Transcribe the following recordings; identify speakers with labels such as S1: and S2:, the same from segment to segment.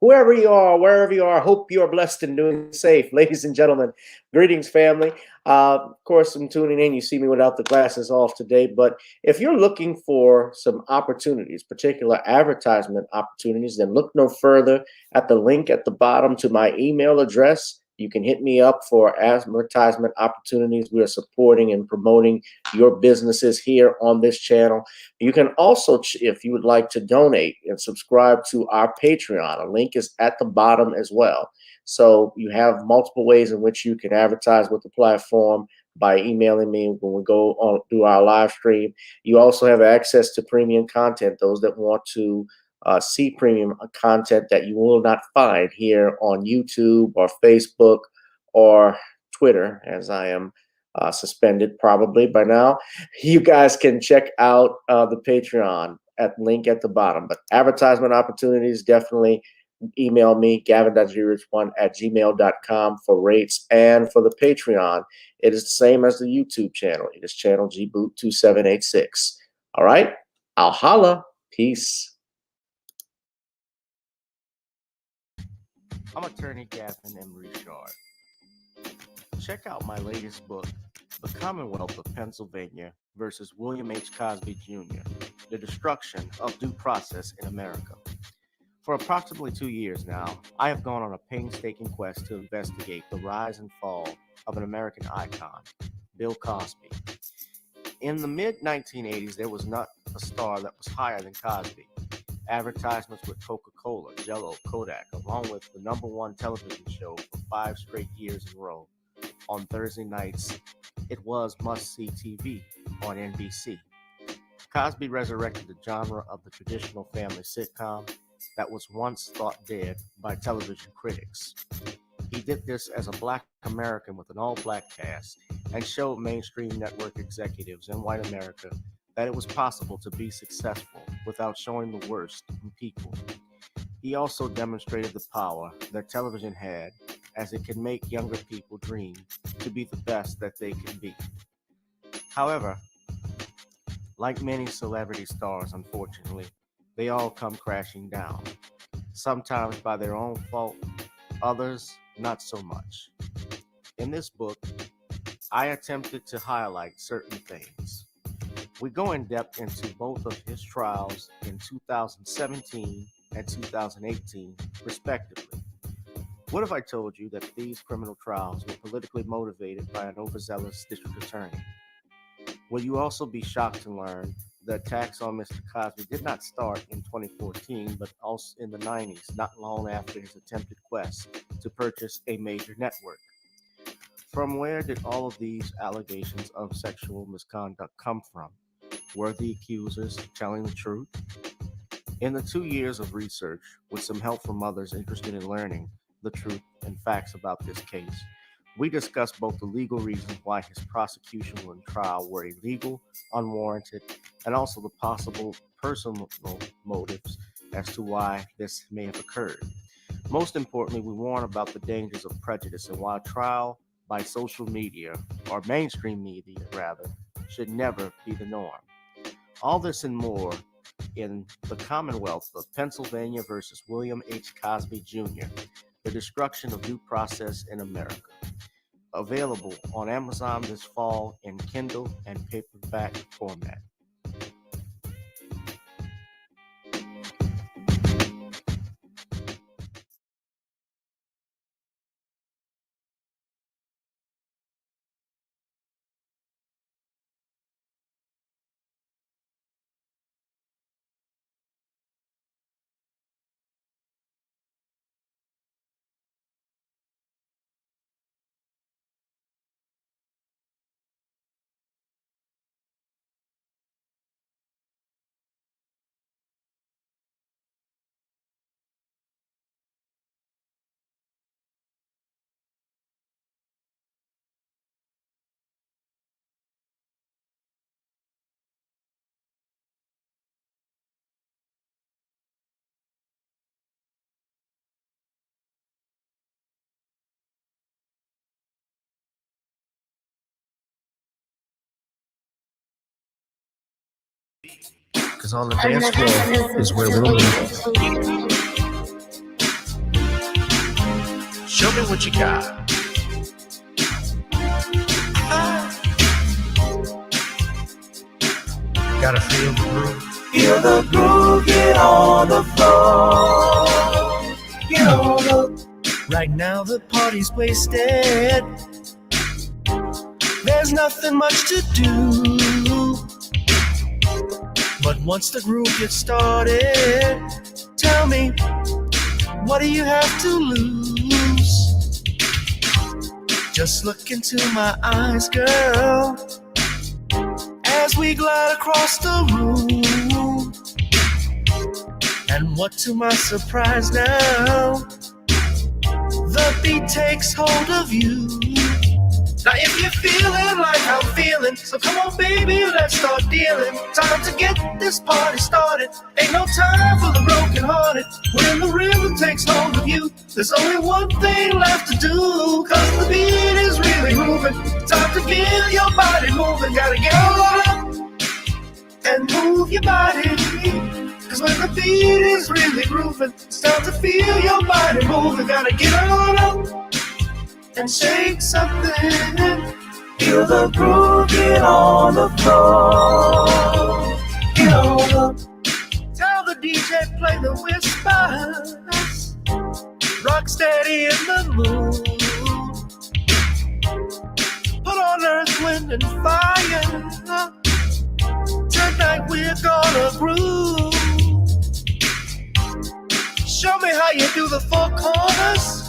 S1: whoever you are, wherever you are, hope you are blessed and doing safe. Ladies and gentlemen, greetings, family. Of course, I'm tuning in. You see me without the glasses off today, but if you're looking for some opportunities, particular advertisement opportunities, then look no further at the link at the bottom to my email address. You can hit me up for advertisement opportunities. We are supporting and promoting your businesses here on this channel. You can also, if you would like to donate and subscribe to our Patreon, a link is at the bottom as well. So you have multiple ways in which you can advertise with the platform by emailing me when we go on through our live stream. You also have access to premium content, those that want to see premium content that you will not find here on YouTube or Facebook or Twitter, as I am suspended probably by now. You guys can check out the Patreon at link at the bottom. But advertisement opportunities, definitely email me, Gavin.G-Rich1@gmail.com for rates. And for the Patreon, it is the same as the YouTube channel. It is channel GBoot2786. All right, I'll holla. Peace.
S2: I'm attorney Gavin M. Richard. Check out my latest book, The Commonwealth of Pennsylvania versus William H. Cosby Jr., The Destruction of Due Process in America. For approximately 2 years now, I have gone on a painstaking quest to investigate the rise and fall of an American icon, Bill Cosby. In the mid-1980s, there was not a star that was higher than Cosby. Advertisements with Coca-Cola, Jello, Kodak, along with the #1 television show for 5 straight years in a row. On Thursday nights, it was must-see TV on NBC. Cosby resurrected the genre of the traditional family sitcom that was once thought dead by television critics. He did this as a Black American with an all-Black cast and showed mainstream network executives in white America that it was possible to be successful without showing the worst in people. He also demonstrated the power that television had, as it can make younger people dream to be the best that they can be. However, like many celebrity stars, unfortunately, they all come crashing down, sometimes by their own fault, others not so much. In this book, I attempted to highlight certain things. We go in depth into both of his trials in 2017 and 2018, respectively. What if I told you that these criminal trials were politically motivated by an overzealous district attorney? Will you also be shocked to learn the attacks on Mr. Cosby did not start in 2014, but also in the 90s, not long after his attempted quest to purchase a major network? From where did all of these allegations of sexual misconduct come from? Were the accusers telling the truth? In the 2 years of research, with some help from others interested in learning the truth and facts about this case, we discussed both the legal reasons why his prosecution and trial were illegal, unwarranted, and also the possible personal motives as to why this may have occurred. Most importantly, we warn about the dangers of prejudice and why trial by social media, or mainstream media rather, should never be the norm. All this and more in The Commonwealth of Pennsylvania versus William H. Cosby Jr., The Destruction of Due Process in America. Available on Amazon this fall in Kindle and paperback format. Because on the dance floor is where we'll meet. Show me what you got. Gotta feel the groove.
S3: Feel the groove, get on the floor. Get on the.
S2: Right now the party's wasted. There's nothing much to do. But once the groove gets started, tell me, what do you have to lose? Just look into my eyes, girl, as we glide across the room. And what to my surprise now, the beat takes hold of you. Now if you're feeling like I'm feeling, so come on baby, let's start dealing. Time to get this party started. Ain't no time for the broken hearted. When the rhythm takes hold of you, there's only one thing left to do. Cause the beat is really moving. Time to get your body moving. Gotta get on up and move your body. Cause when the beat is really grooving, it's time to feel your body moving. Gotta get on up and shake something.
S3: Feel the groove, get on the floor. Get on up.
S2: Tell the DJ play the whispers. Rock steady in the mood. Put on earth, wind, and fire. Tonight we're gonna groove. Show me how you do the four corners.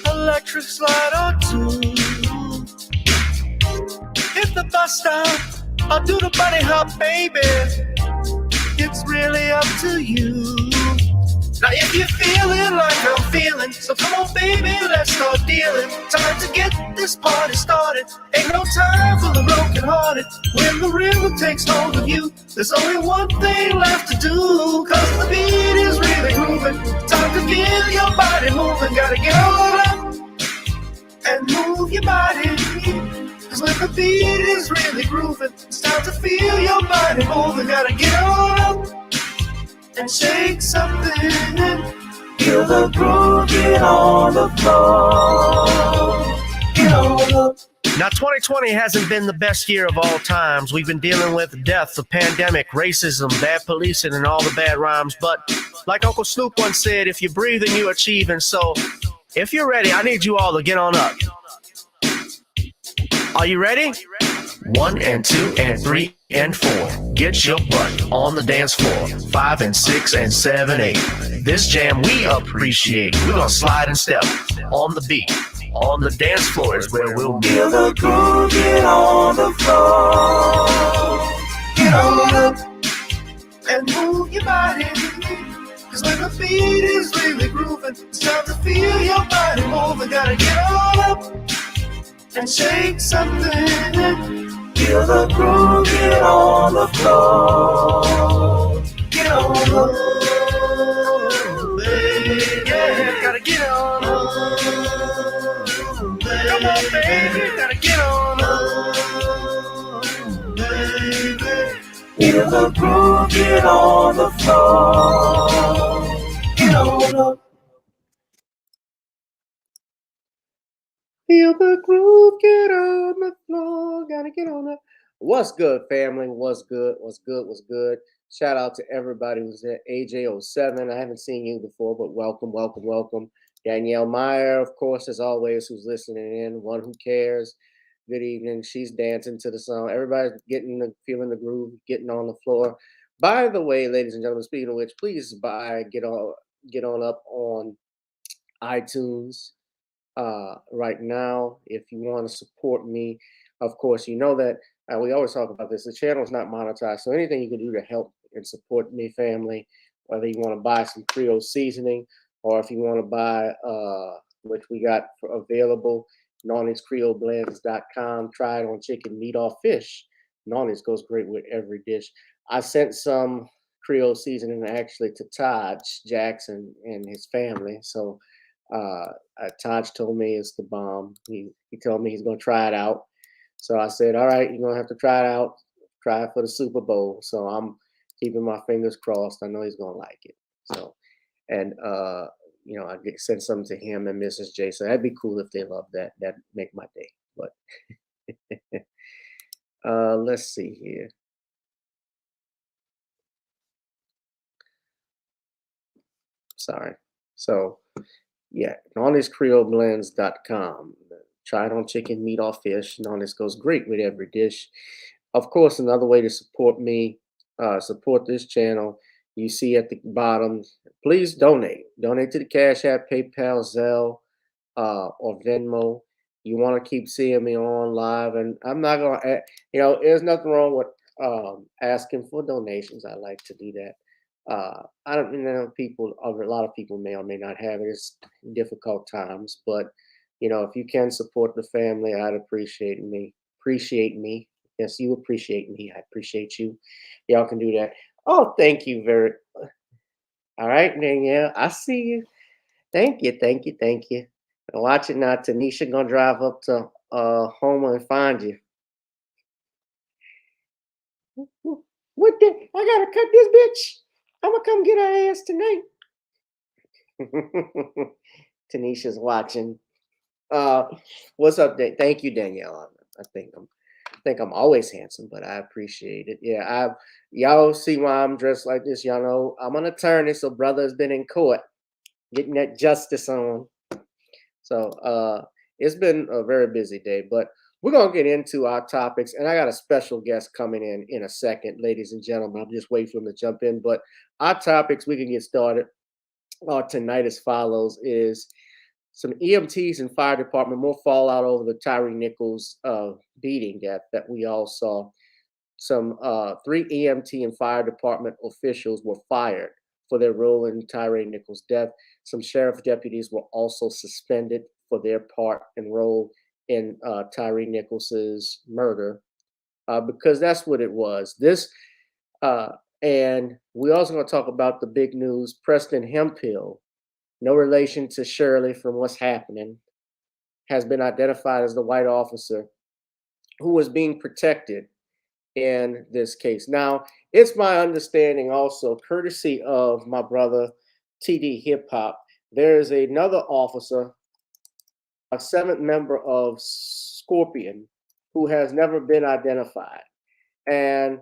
S2: Electric slide or two. Hit the bus stop or do the bunny hop, baby. It's really up to you. Now if you're feeling like I'm feeling, so come on baby, let's start dealing. Time to get this party started. Ain't no time for the broken hearted. When the rhythm takes hold of you, there's only one thing left to do. Cause the beat is really grooving. Time to get your body moving. Gotta get on up and move your body. Cause when the beat is really grooving, it's time to feel your body moving. Gotta get on up and shake something.
S3: Feel the groove, get on the floor. Get on up.
S2: Now 2020 hasn't been the best year of all times. We've been dealing with death, the pandemic, racism, bad policing, and all the bad rhymes. But like Uncle Snoop once said, if you're breathing, you're achieving. So if you're ready, I need you all to get on up. Are you ready? 1 and 2 and 3 and 4. Get your butt on the dance floor. 5 and 6 and 7, 8. This jam we appreciate. We're gonna slide and step on the beat. On the dance floor is where we'll be.
S3: Feel the groove, get on the floor. Get on up
S2: And move your body. Cause when the beat is really grooving, it's time to feel your body moving. Gotta get on up and shake something.
S3: Feel the groove, get on the floor. Get on up.
S2: Baby, yeah, gotta get on up. Come on, baby, gotta get on up. Baby.
S3: Feel the groove, get on the floor. Get on up.
S1: Feel the groove, get on the floor, gotta get on up. What's good, family? What's good? What's good? What's good? Shout out to everybody who's at AJ07. I haven't seen you before, but welcome, welcome, welcome. Danielle Meyer, of course, as always, who's listening in. One who cares. Good evening. She's dancing to the song. Everybody's feeling the groove, getting on the floor. By the way, ladies and gentlemen, speaking of which, please get on up on iTunes right now if you want to support me. Of course, you know that we always talk about this. The channel is not monetized, so anything you can do to help and support me, family, whether you want to buy some Creole seasoning or if you want to buy, which we got available, NawneysCreoleBlends.com. Try it on chicken, meat, or fish. Nawneys goes great with every dish. I sent some Creole seasoning actually to Taj Jackson and his family. So Taj told me it's the bomb. He told me he's going to try it out. So I said, all right, you're going to have to try it out. Try it for the Super Bowl. So I'm keeping my fingers crossed. I know he's going to like it. So, and I get send something to him and Mrs. J. So that'd be cool if they love that. That'd make my day. But let's see here. Sorry. So yeah, NonnisCreoleBlends.com. Try it on chicken, meat, or fish. Nonnis goes great with every dish. Of course, another way to support me, support this channel, you see at the bottom, please donate. Donate to the Cash App, PayPal, Zelle, or Venmo. You want to keep seeing me on live, and I'm not going to, there's nothing wrong with asking for donations. I like to do that. I don't people, a lot of people may or may not have it. It's difficult times, but if you can support the family, I'd appreciate me. Yes, you appreciate me. I appreciate you. Y'all can do that. Oh, thank you very. All right, Danielle. I see you. Thank you. Thank you. Thank you. And watch it now. Tanisha gonna drive up to Homer and find you. What the? I gotta cut this bitch. I'm gonna come get her ass tonight. Tanisha's watching. What's up, Thank you, Danielle. I think I'm always handsome, but I appreciate it. Yeah, y'all see why I'm dressed like this. Y'all know I'm an attorney, so brother's been in court getting that justice on. So it's been a very busy day, but we're gonna get into our topics, and I got a special guest coming in a second, ladies and gentlemen. I'm just waiting for him to jump in, but our topics we can get started tonight as follows: is some EMTs and fire department, more fallout over the Tyre Nichols beating that we all saw. Some 3 EMT and fire department officials were fired for their role in Tyre Nichols' death. Some sheriff deputies were also suspended for their part and role in Tyre Nichols' murder, because that's what it was. And we're also going to talk about the big news. Preston Hemphill, no relation to Shirley from what's happening, has been identified as the white officer who was being protected in this case. Now, it's my understanding also, courtesy of my brother TD Hip Hop, there is another officer, a 7th member of Scorpion, who has never been identified. And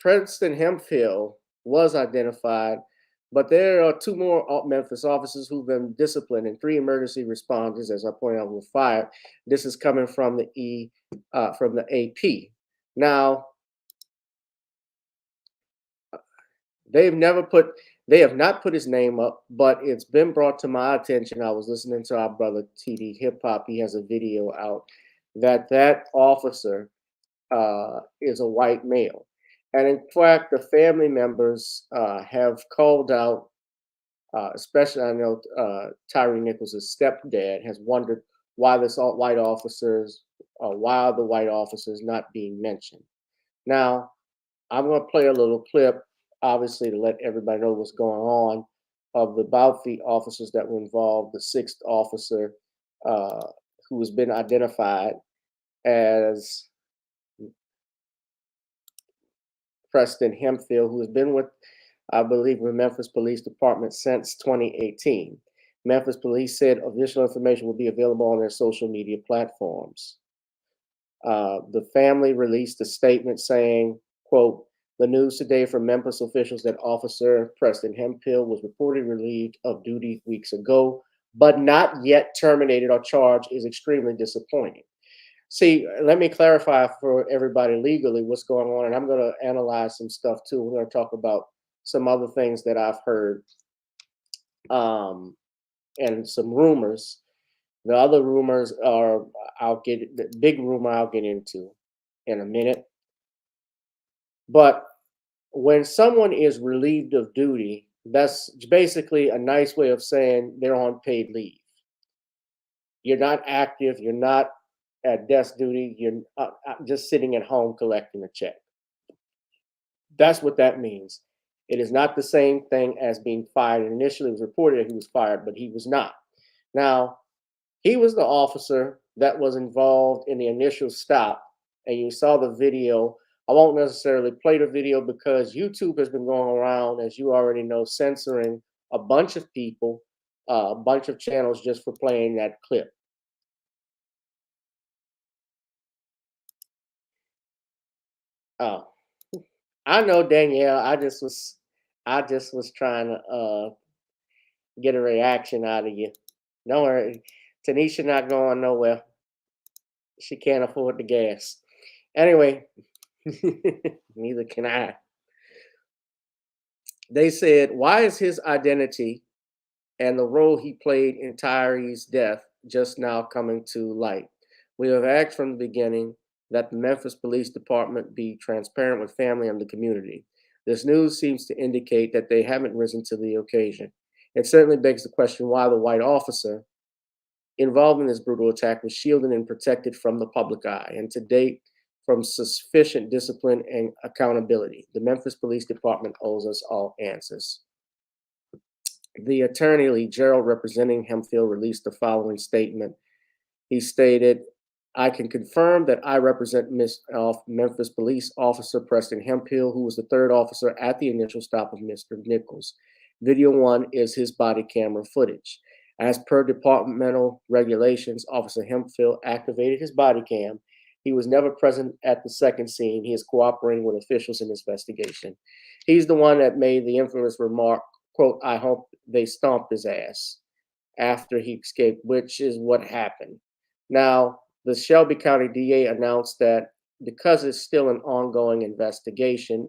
S1: Preston Hemphill was identified, but there are 2 more Memphis officers who've been disciplined, and 3 emergency responders, as I pointed out, were fired. This is coming from the AP. Now, they have not put his name up, but it's been brought to my attention. I was listening to our brother TD Hip Hop. He has a video out that officer is a white male. And in fact, the family members have called out, especially I know Tyre Nichols' stepdad has wondered why why are the white officers not being mentioned. Now, I'm going to play a little clip, obviously, to let everybody know what's going on about the officers that were involved. The 6th officer who has been identified as Preston Hemphill, who has been with, I believe, the Memphis Police Department since 2018. Memphis Police said additional information will be available on their social media platforms. The family released a statement saying, quote, "The news today from Memphis officials that Officer Preston Hemphill was reportedly relieved of duty weeks ago, but not yet terminated or charged is extremely disappointing." See, let me clarify for everybody legally what's going on, and I'm going to analyze some stuff too. We're going to talk about some other things that I've heard and some rumors. The other rumors are, the big rumor I'll get into in a minute. But when someone is relieved of duty, that's basically a nice way of saying they're on paid leave. You're not active, you're not at desk duty, you're just sitting at home collecting a check. That's what that means. It is not the same thing as being fired. Initially, it was reported that he was fired, but he was not. Now, he was the officer that was involved in the initial stop, and you saw the video I won't necessarily play the video because YouTube has been going around, as you already know, censoring a bunch of people, a bunch of channels just for playing that clip. Oh, I know, Danielle. I just was trying to get a reaction out of you. Don't worry, Tanisha not going nowhere. She can't afford the gas. Anyway, neither can I. They said, why is his identity and the role he played in Tyre's death just now coming to light? We have asked from the beginning that the Memphis Police Department be transparent with family and the community. This news seems to indicate that they haven't risen to the occasion. It certainly begs the question why the white officer involved in this brutal attack was shielded and protected from the public eye, and to date, from sufficient discipline and accountability. The Memphis Police Department owes us all answers. The attorney, Lee Gerald, representing Hemphill, released the following statement. He stated, I can confirm that I represent Memphis Police Officer Preston Hemphill, who was the third officer at the initial stop of Mr. Nichols. Video 1 is his body camera footage. As per departmental regulations, Officer Hemphill activated his body cam. He was never present at the second scene. He is cooperating with officials in this investigation. He's the one that made the infamous remark, quote, I hope they stomped his ass after he escaped, which is what happened. Now, the Shelby County DA announced that because it's still an ongoing investigation,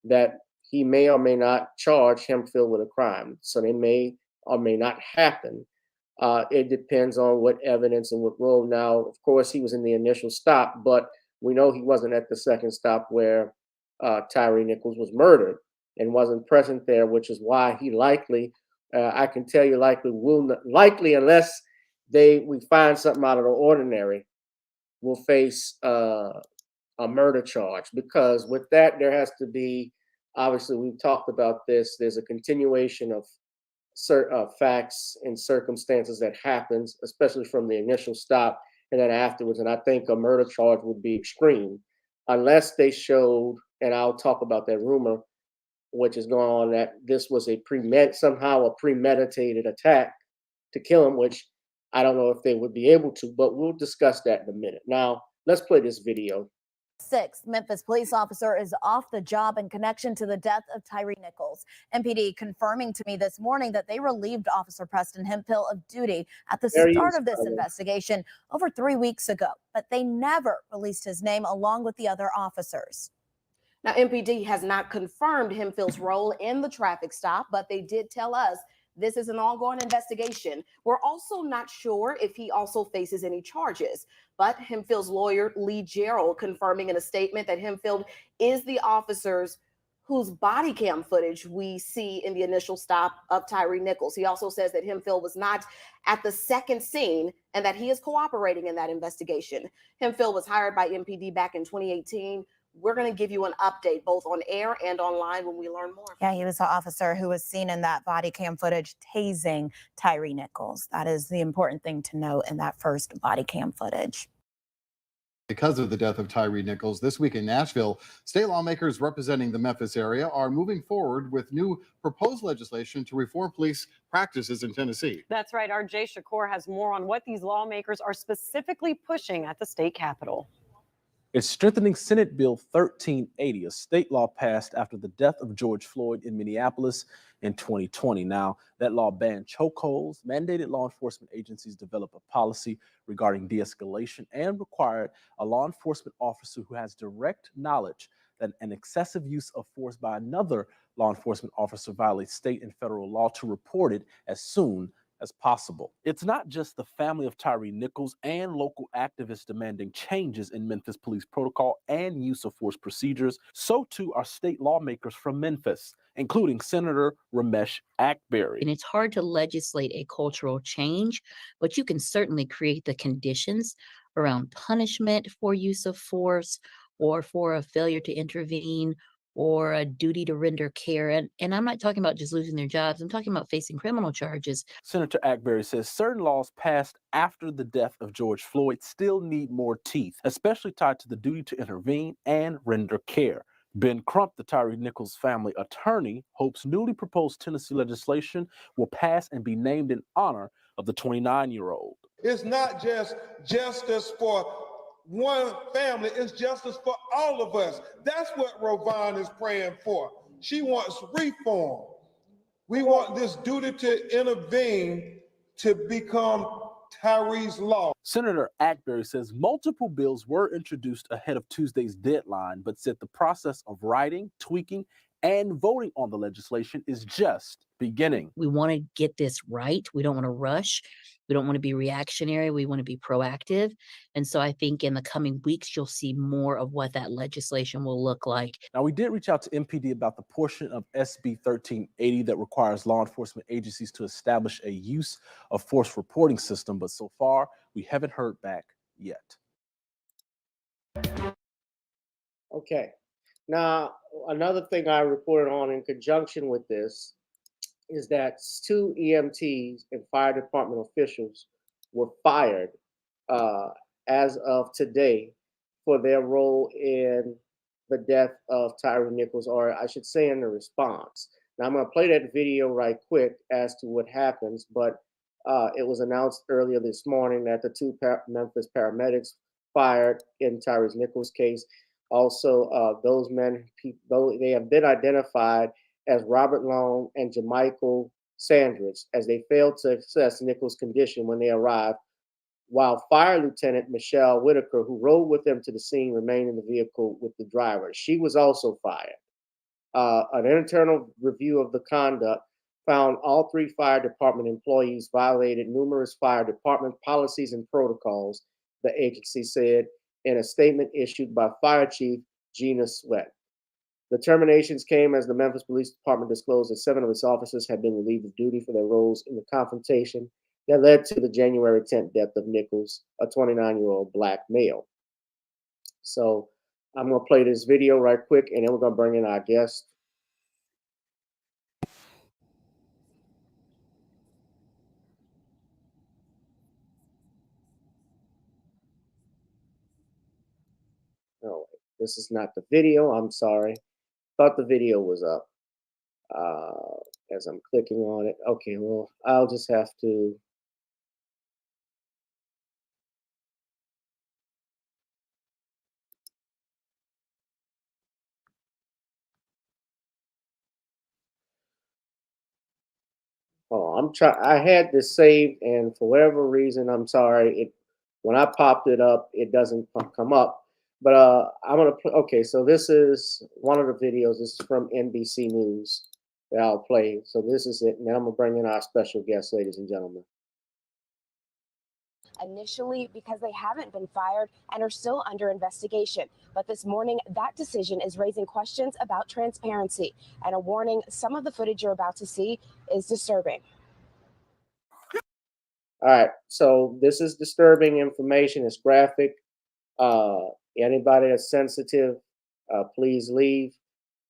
S1: that he may or may not charge Hemphill with a crime. So they may or may not happen. It depends on what evidence and what role. Now, of course, he was in the initial stop, but we know he wasn't at the second stop where Tyre Nichols was murdered and wasn't present there, which is why he likely, I can tell you likely unless we find something out of the ordinary, will face a murder charge. Because with that, there has to be, obviously, we've talked about this, there's a continuation of facts and circumstances that happens, especially from the initial stop and then afterwards. And I think a murder charge would be extreme unless they showed, and I'll talk about that rumor, which is going on, that this was somehow a premeditated attack to kill him, which I don't know if they would be able to, but we'll discuss that in a minute. Now, let's play this video.
S4: Sixth Memphis police officer is off the job in connection to the death of Tyre Nichols. MPD confirming to me this morning that they relieved Officer Preston Hemphill of duty at the start of this investigation over 3 weeks ago, but they never released his name along with the other officers.
S5: Now, MPD has not confirmed Hemphill's role in the traffic stop, but they did tell us this is an ongoing investigation. We're also not sure if he also faces any charges, but Hemphill's lawyer, Lee Gerald, confirming in a statement that Hemphill is the officers whose body cam footage we see in the initial stop of Tyre Nichols. He also says that Hemphill was not at the second scene and that he is cooperating in that investigation. Hemphill was hired by MPD back in 2018. We're going to give you an update both on air and online when we learn more.
S4: Yeah, he was the officer who was seen in that body cam footage tasing Tyre Nichols. That is the important thing to note in that first body cam footage.
S6: Because of the death of Tyre Nichols, this week in Nashville, state lawmakers representing the Memphis area are moving forward with new proposed legislation to reform police practices in Tennessee.
S7: That's right. Our Jay Shakur has more on what these lawmakers are specifically pushing at the state capitol.
S8: It's strengthening Senate Bill 1380, a state law passed after the death of George Floyd in Minneapolis in 2020. Now, that law banned chokeholds, mandated law enforcement agencies develop a policy regarding de-escalation, and required a law enforcement officer who has direct knowledge that an excessive use of force by another law enforcement officer violates state and federal law to report it as soon as possible. It's not just the family of Tyre Nichols and local activists demanding changes in Memphis police protocol and use of force procedures. So too are state lawmakers from Memphis, including Senator Ramesh Akberry.
S9: And it's hard to legislate a cultural change, but you can certainly create the conditions around punishment for use of force or for a failure to intervene or a duty to render care. And I'm not talking about just losing their jobs. I'm talking about facing criminal charges.
S8: Senator Ackberry says certain laws passed after the death of George Floyd still need more teeth, especially tied to the duty to intervene and render care. Ben Crump, the Tyre Nichols family attorney, hopes newly proposed Tennessee legislation will pass and be named in honor of the 29-year-old.
S10: It's not just justice for one family, it's justice for all of us. That's what Rovon is praying for. She wants reform. We want this duty to intervene to become Tyre's law.
S8: Senator Ackberry says multiple bills were introduced ahead of Tuesday's deadline, but said the process of writing, tweaking, and voting on the legislation is just beginning.
S9: We want to get this right. We don't want to rush. We don't want to be reactionary. We want to be proactive. And so I think in the coming weeks, you'll see more of what that legislation will look like.
S8: Now, we did reach out to MPD about the portion of SB 1380 that requires law enforcement agencies to establish a use of force reporting system, but so far, we haven't heard back yet.
S1: Okay. Now, another thing I reported on in conjunction with this is that 2 EMTs and fire department officials were fired as of today for their role in the death of Tyre Nichols, or I should say in the response. Now, I'm going to play that video right quick as to what happens, but it was announced earlier this morning that the 2 Memphis paramedics fired in Tyre Nichols' case. Also, those men, they have been identified as Robert Long and Jamichael Sandridge, as they failed to assess Nichols' condition when they arrived, while Fire Lieutenant Michelle Whitaker, who rode with them to the scene, remained in the vehicle with the driver. She was also fired. An internal review of the conduct found all 3 fire department employees violated numerous fire department policies and protocols, the agency said in a statement issued by Fire Chief Gina Sweat. The terminations came as the Memphis Police Department disclosed that 7 of its officers had been relieved of duty for their roles in the confrontation that led to the January 10th death of Nichols, a 29-year-old black male. So I'm going to play this video right quick, and then we're going to bring in our guest. Oh, this is not the video. I'm sorry. Thought the video was up. As I'm clicking on it. Okay, well, I'll just have to. Oh, I had this saved, and for whatever reason, I'm sorry. When I popped it up, it doesn't come up. But I'm gonna play. Okay, so this is one of the videos. This is from NBC News that I'll play. So this is it. Now I'm gonna bring in our special guest, ladies and gentlemen.
S11: Initially because they haven't been fired and are still under investigation. But this morning, that decision is raising questions about transparency and a warning some of the footage you're about to see is disturbing.
S1: All right, so this is disturbing information. It's graphic. Anybody that's sensitive, please leave.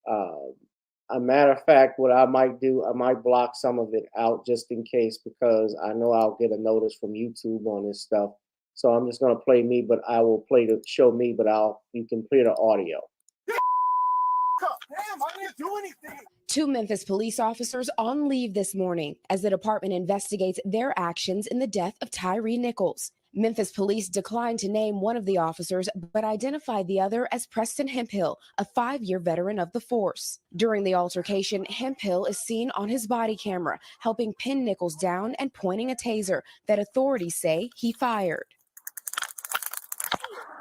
S1: A matter of fact, what I might do, I might block some of it out just in case, because I know I'll get a notice from YouTube on this stuff. So I'm just going to play me, but I will play the show me, but you can play the audio.
S11: Damn, I didn't do anything. 2 Memphis police officers on leave this morning as the department investigates their actions in the death of Tyre Nichols. Memphis police declined to name one of the officers, but identified the other as Preston Hemphill, a 5-year veteran of the force. During the altercation, Hemphill is seen on his body camera, helping pin Nichols down and pointing a taser that authorities say he fired.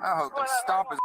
S12: I hope they stop his.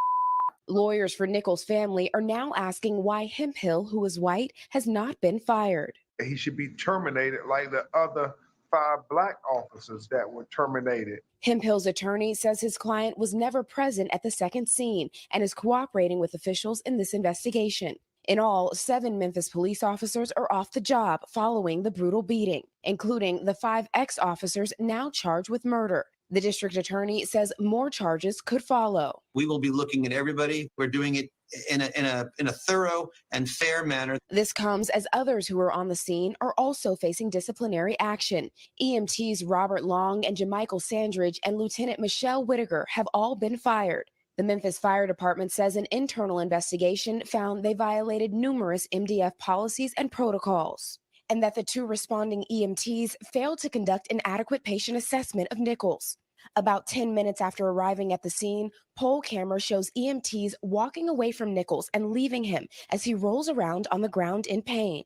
S11: Lawyers for Nichols' family are now asking why Hemphill, who is white, has not been fired.
S10: He should be terminated like the other 5 black officers that were terminated.
S11: Hemphill's attorney says his client was never present at the second scene and is cooperating with officials in this investigation. In all, 7 Memphis police officers are off the job following the brutal beating, including the 5 ex-officers now charged with murder. The district attorney says more charges could follow.
S12: We will be looking at everybody. We're doing it in a thorough and fair manner.
S11: This comes as others who were on the scene are also facing disciplinary action. EMTs Robert Long and Jamichael Sandridge and Lieutenant Michelle Whitaker have all been fired. The Memphis Fire Department says an internal investigation found they violated numerous MDF policies and protocols, and that the two responding EMTs failed to conduct an adequate patient assessment of Nichols. About 10 minutes after arriving at the scene, poll camera shows EMTs walking away from Nichols and leaving him as he rolls around on the ground in pain.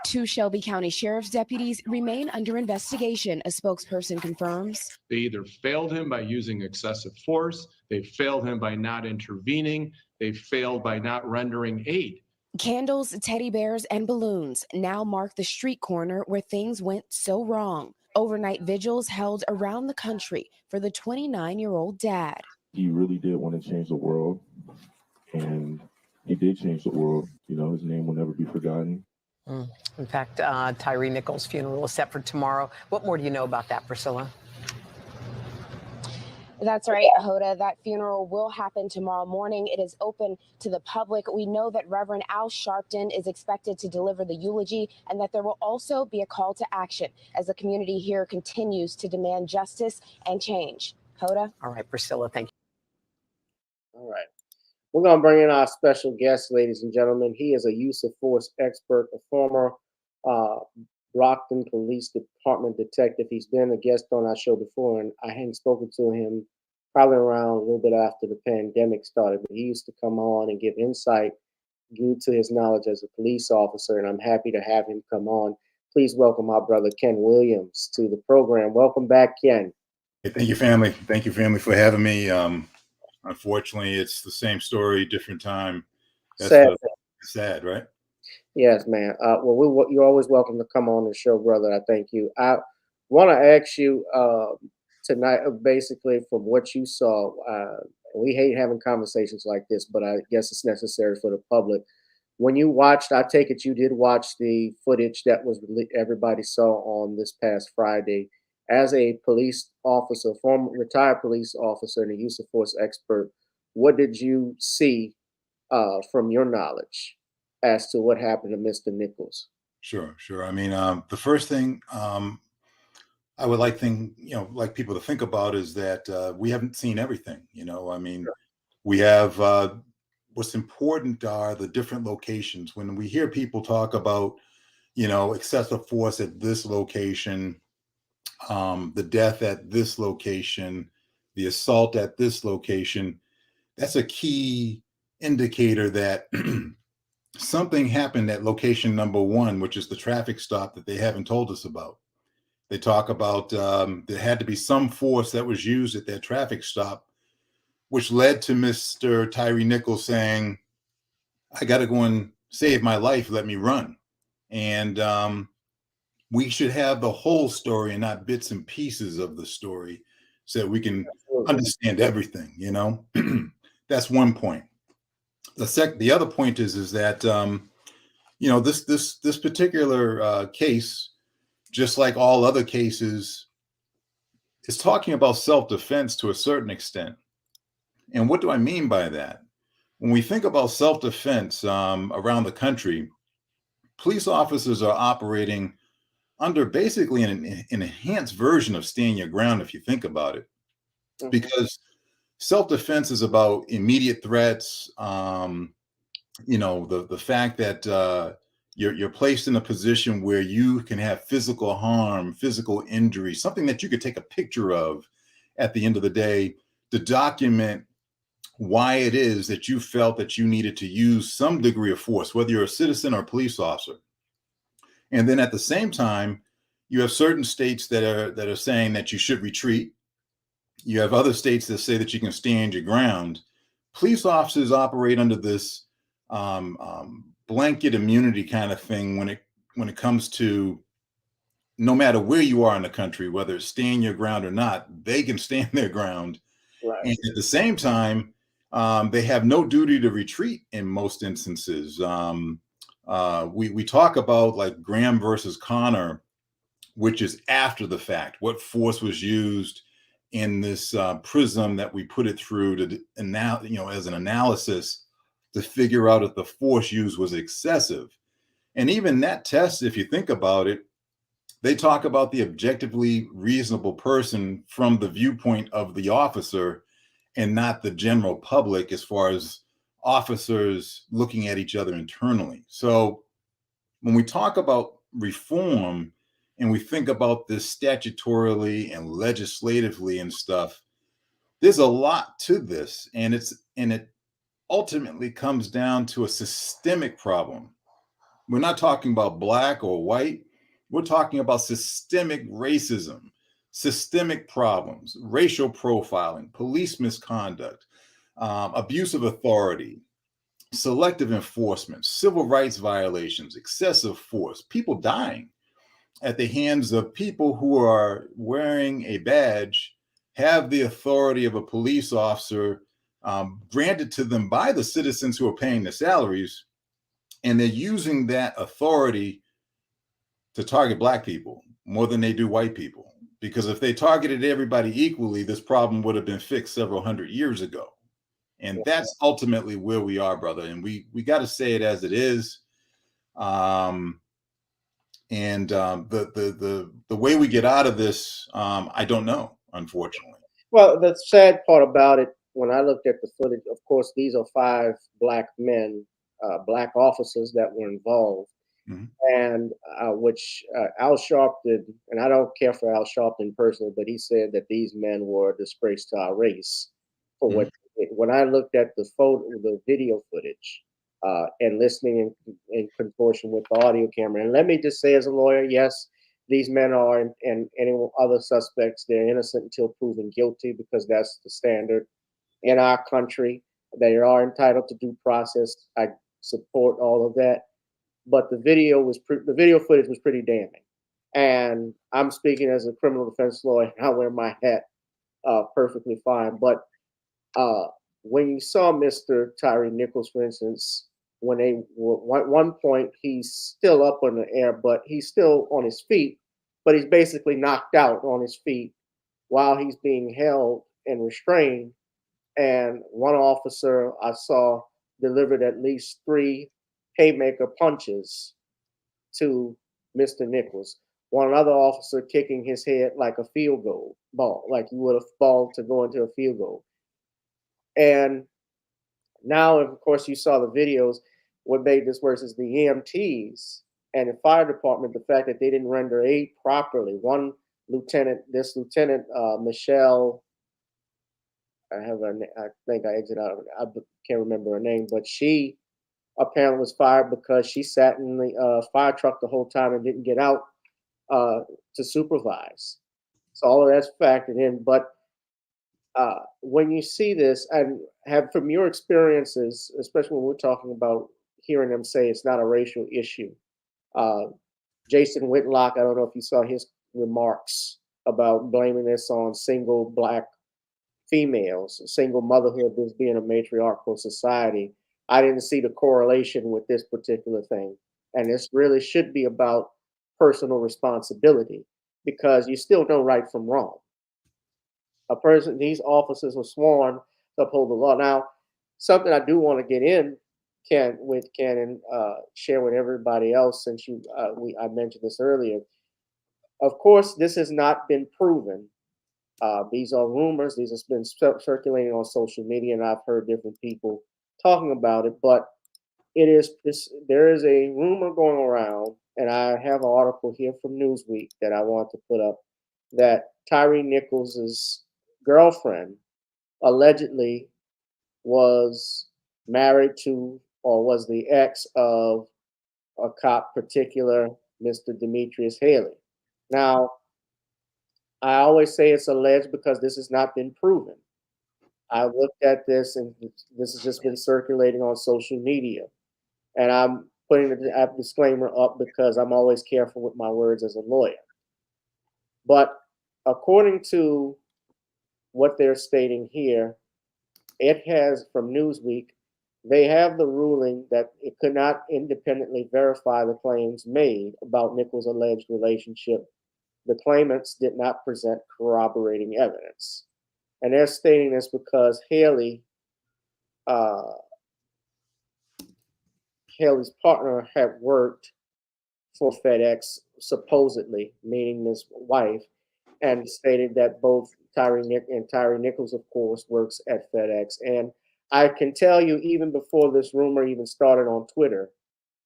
S11: Two Shelby County Sheriff's deputies remain under investigation, a spokesperson confirms.
S13: They either failed him by using excessive force, they failed him by not intervening, they failed by not rendering aid.
S11: Candles, teddy bears, and balloons now mark the street corner where things went so wrong. Overnight vigils held around the country for the 29-year-old dad.
S14: He really did want to change the world, and he did change the world. You know, his name will never be forgotten.
S15: In fact, Tyre Nichols' funeral is set for tomorrow. What more do you know about that, Priscilla?
S11: That's right, Hoda. That funeral will happen tomorrow morning. It is open to the public. We know that Reverend Al Sharpton is expected to deliver the eulogy, and that there will also be a call to action as the community here continues to demand justice and change. Hoda?
S15: All right, Priscilla, thank you.
S1: All right. We're going to bring in our special guest, ladies and gentlemen. He is a use of force expert, a former Brockton Police Department detective. He's been a guest on our show before, and I hadn't spoken to him probably around a little bit after the pandemic started, but he used to come on and give insight due to his knowledge as a police officer, and I'm happy to have him come on. Please welcome our brother Ken Williams to the program. Welcome back, Ken.
S16: Hey, thank you, family. Thank you, family, for having me. Unfortunately, it's the same story, different time. That's sad, right?
S1: Yes, man. Well, you're always welcome to come on the show, brother. I thank you. I want to ask you tonight, basically, from what you saw. We hate having conversations like this, but I guess it's necessary for the public. When you watched, I take it you did watch the footage that was everybody saw on this past Friday. As a police officer, former retired police officer and a use of force expert, what did you see from your knowledge as to what happened to Mr. Nichols?
S16: Sure. I mean, the first thing I would like people to think about is that we haven't seen everything. I mean, sure. We have what's important are the different locations. When we hear people talk about, excessive force at this location, the death at this location, the assault at this location, that's a key indicator that something happened at location number one, which is the traffic stop that they haven't told us about. They talk about there had to be some force that was used at that traffic stop, which led to Mr. Tyre Nichols saying, I got to go and save my life. Let me run. And we should have the whole story and not bits and pieces of the story so that we can understand everything, That's one point. The other point is that, this particular case, just like all other cases, is talking about self-defense to a certain extent. And what do I mean by that? When we think about self-defense around the country, police officers are operating under basically an enhanced version of stand your ground, if you think about it, because self-defense is about immediate threats. The fact that you're placed in a position where you can have physical harm, physical injury, something that you could take a picture of at the end of the day to document why it is that you felt that you needed to use some degree of force, whether you're a citizen or a police officer. And then at the same time, you have certain states that are saying that you should retreat. You have other states that say that you can stand your ground. Police officers operate under this blanket immunity kind of thing when it comes to no matter where you are in the country, whether it's stand your ground or not, they can stand their ground. Right. And at the same time, they have no duty to retreat in most instances. We talk about like Graham versus Connor, which is after the fact, what force was used in this prism that we put it through to as an analysis to figure out if the force used was excessive. And even that test, if you think about it, they talk about the objectively reasonable person from the viewpoint of the officer and not the general public as far as officers looking at each other internally. So when we talk about reform and we think about this statutorily and legislatively and stuff, there's a lot to this, and it ultimately comes down to a systemic problem. We're not talking about black or white. We're talking about systemic racism, systemic problems, racial profiling, police misconduct, abuse of authority, selective enforcement, civil rights violations, excessive force, people dying at the hands of people who are wearing a badge, have the authority of a police officer granted to them by the citizens who are paying the salaries, and they're using that authority to target black people more than they do white people. Because if they targeted everybody equally, this problem would have been fixed several hundred years ago. And that's ultimately where we are, brother. And we got to say it as it is. The way we get out of this, I don't know, unfortunately.
S1: Well, the sad part about it, when I looked at the footage, of course, these are 5 black men, black officers that were involved. And which Al Sharpton, and I don't care for Al Sharpton personally, but he said that these men were a disgrace to our race for what they did. When I looked at the video footage, and listening in consortium with the audio camera, and let me just say as a lawyer, yes, these men are, and any other suspects, they're innocent until proven guilty, because that's the standard in our country. They are entitled to due process. I support all of that. But the video footage was pretty damning, and I'm speaking as a criminal defense lawyer. I wear my hat perfectly fine. But when you saw Mr. Tyre Nichols, for instance, when they were at one point, he's still up in the air, but he's still on his feet, but he's basically knocked out on his feet while he's being held and restrained. And one officer I saw delivered at least 3 haymaker punches to Mr. Nichols. One other officer kicking his head like a field goal ball, like you would have ball to go into a field goal. And now, of course, you saw the videos. What made this worse is the EMTs and the fire department, the fact that they didn't render aid properly. One lieutenant, Michelle, I think I exited out, I can't remember her name, but she apparently was fired because she sat in the fire truck the whole time and didn't get out to supervise. So all of that's factored in. But when you see this, and have from your experiences, especially when we're talking about hearing them say it's not a racial issue, Jason Whitlock, I don't know if you saw his remarks about blaming this on single black females, single motherhood as being a matriarchal society. I didn't see the correlation with this particular thing. And this really should be about personal responsibility, because you still know right from wrong. These officers were sworn to uphold the law. Now, something I do want to get in, Ken, and share with everybody else, since I mentioned this earlier. Of course, this has not been proven. These are rumors. These have been circulating on social media, and I've heard different people talking about it. But there is a rumor going around, and I have an article here from Newsweek that I want to put up, that Tyre Nichols' girlfriend allegedly was married to, or was the ex of, a cop, particular Mr. Demetrius Haley. Now, I always say it's alleged because this has not been proven. I looked at this, and this has just been circulating on social media. And I'm putting a disclaimer up because I'm always careful with my words as a lawyer. But according to what they're stating here, it has, from Newsweek, they have the ruling that it could not independently verify the claims made about Nichols' alleged relationship the claimants did not present corroborating evidence. And they're stating this because Haley's partner had worked for FedEx, supposedly, meaning his wife, and stated that both Tyre Nichols, of course, works at FedEx. And I can tell you, even before this rumor even started on Twitter,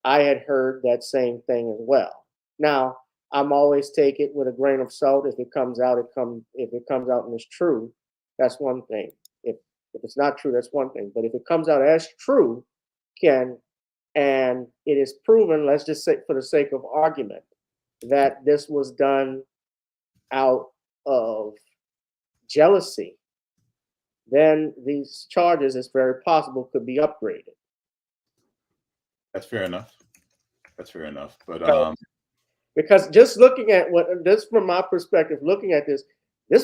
S1: I had heard that same thing as well. Now, I'm always take it with a grain of salt. If it comes out, if it comes out and it's true, that's one thing. If it's not true, that's one thing. But if it comes out as true, Ken, and it is proven, let's just say for the sake of argument, that this was done out of jealousy, then these charges, it's very possible, could be upgraded.
S16: That's fair enough. That's fair enough. But
S1: because just looking at this from my perspective, looking at this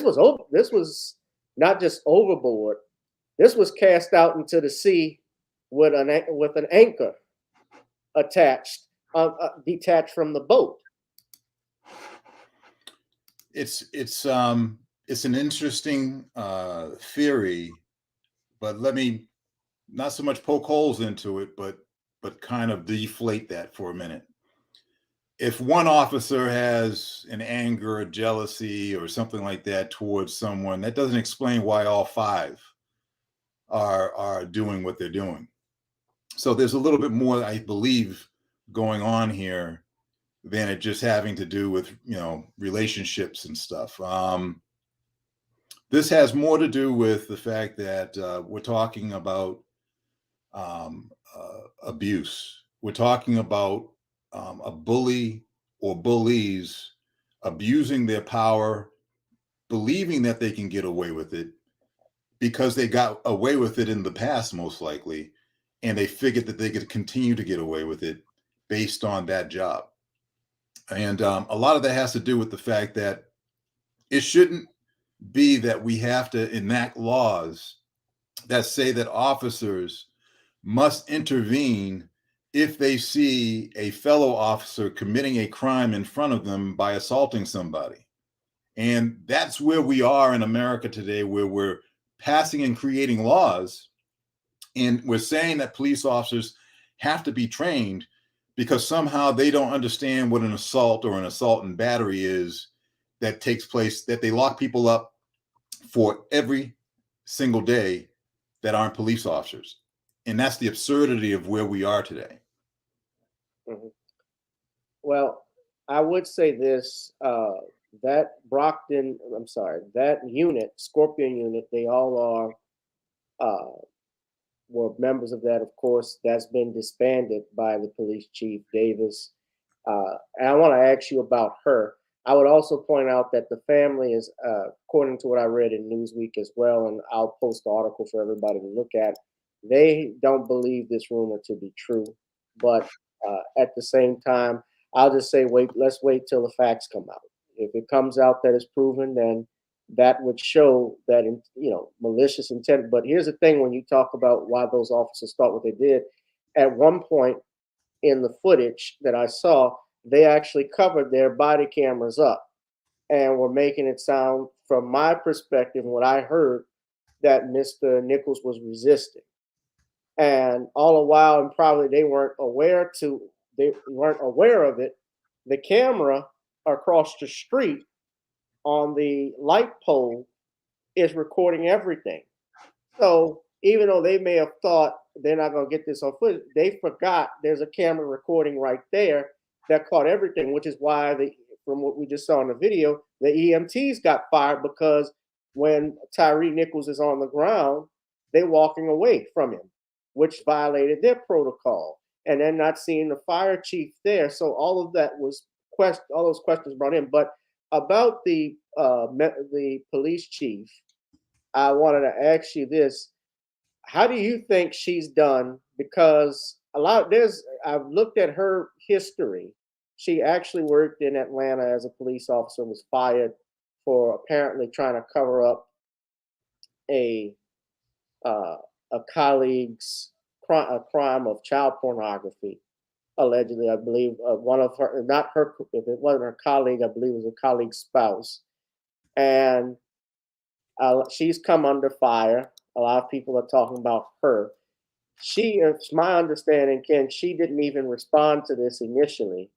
S1: was not just overboard. This was cast out into the sea with an anchor attached, detached from the boat.
S16: it's an interesting theory, but let me not so much poke holes into it, but kind of deflate that for a minute. If one officer has an anger or jealousy or something like that towards someone, that doesn't explain why all five are doing what they're doing. So there's a little bit more, I believe, going on here than it just having to do with, relationships and stuff. This has more to do with the fact that we're talking about abuse. We're talking about a bully or bullies abusing their power, believing that they can get away with it because they got away with it in the past, most likely, and they figured that they could continue to get away with it based on that job. And a lot of that has to do with the fact that it shouldn't be that we have to enact laws that say that officers must intervene if they see a fellow officer committing a crime in front of them by assaulting somebody. And that's where we are in America today, where we're passing and creating laws. And we're saying that police officers have to be trained because somehow they don't understand what an assault or an assault and battery is that takes place, that they lock people up for every single day that aren't police officers. And that's the absurdity of where we are today.
S1: Mm-hmm. Well, I would say this, that unit, Scorpion unit, they all were members of that, of course. That's been disbanded by the police chief, Davis. And I want to ask you about her. I would also point out that the family is, according to what I read in Newsweek as well, and I'll post the article for everybody to look at, they don't believe this rumor to be true. But at the same time, I'll just say, let's wait till the facts come out. If it comes out that it's proven, then that would show that, malicious intent. But here's the thing, when you talk about why those officers thought what they did, at one point in the footage that I saw, they actually covered their body cameras up and were making it sound, from my perspective, what I heard, that Mr. Nichols was resisting. And all the while, and probably they weren't aware of it, the camera across the street on the light pole is recording everything. So even though they may have thought they're not going to get this on footage, they forgot there's a camera recording right there that caught everything, which is why, from what we just saw in the video, the EMTs got fired, because when Tyre Nichols is on the ground, they're walking away from him, which violated their protocol, and then not seeing the fire chief there. So all of that was all those questions brought in. But about the police chief, I wanted to ask you this: how do you think she's done? Because I've looked at her history. She actually worked in Atlanta as a police officer, was fired for apparently trying to cover up a colleague's crime of child pornography. allegedly, I believe, one of her, not her, if it wasn't her colleague, I believe it was a colleague's spouse. And she's come under fire. A lot of people are talking about her. It's my understanding, Ken, she didn't even respond to this initially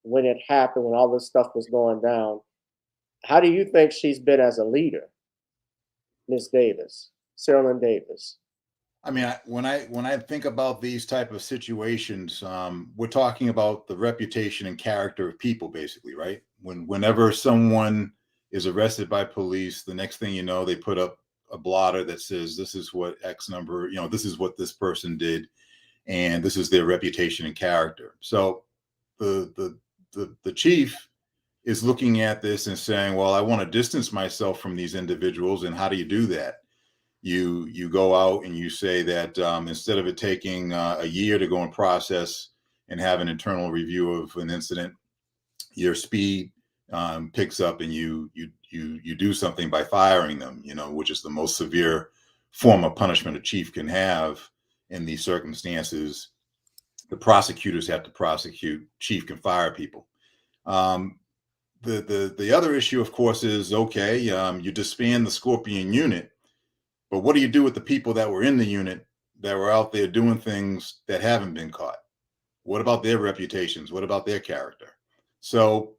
S1: when it happened, when all this stuff was going down. How do you think she's been as a leader, Miss Davis, Carolyn Davis?
S16: I mean, when I think about these type of situations, we're talking about the reputation and character of people, basically, right? Whenever someone is arrested by police, the next thing you know, they put up a blotter that says, this is what X number, this is what this person did, and this is their reputation and character. So the chief is looking at this and saying, well, I want to distance myself from these individuals. And how do you do that? You go out and you say that instead of it taking a year to go and process and have an internal review of an incident, your speed picks up, and you do something by firing them, which is the most severe form of punishment a chief can have in these circumstances. The prosecutors have to prosecute, chief can fire people. The other issue, of course, is okay, you disband the Scorpion unit, but what do you do with the people that were in the unit that were out there doing things that haven't been caught? What about their reputations? What about their character? So,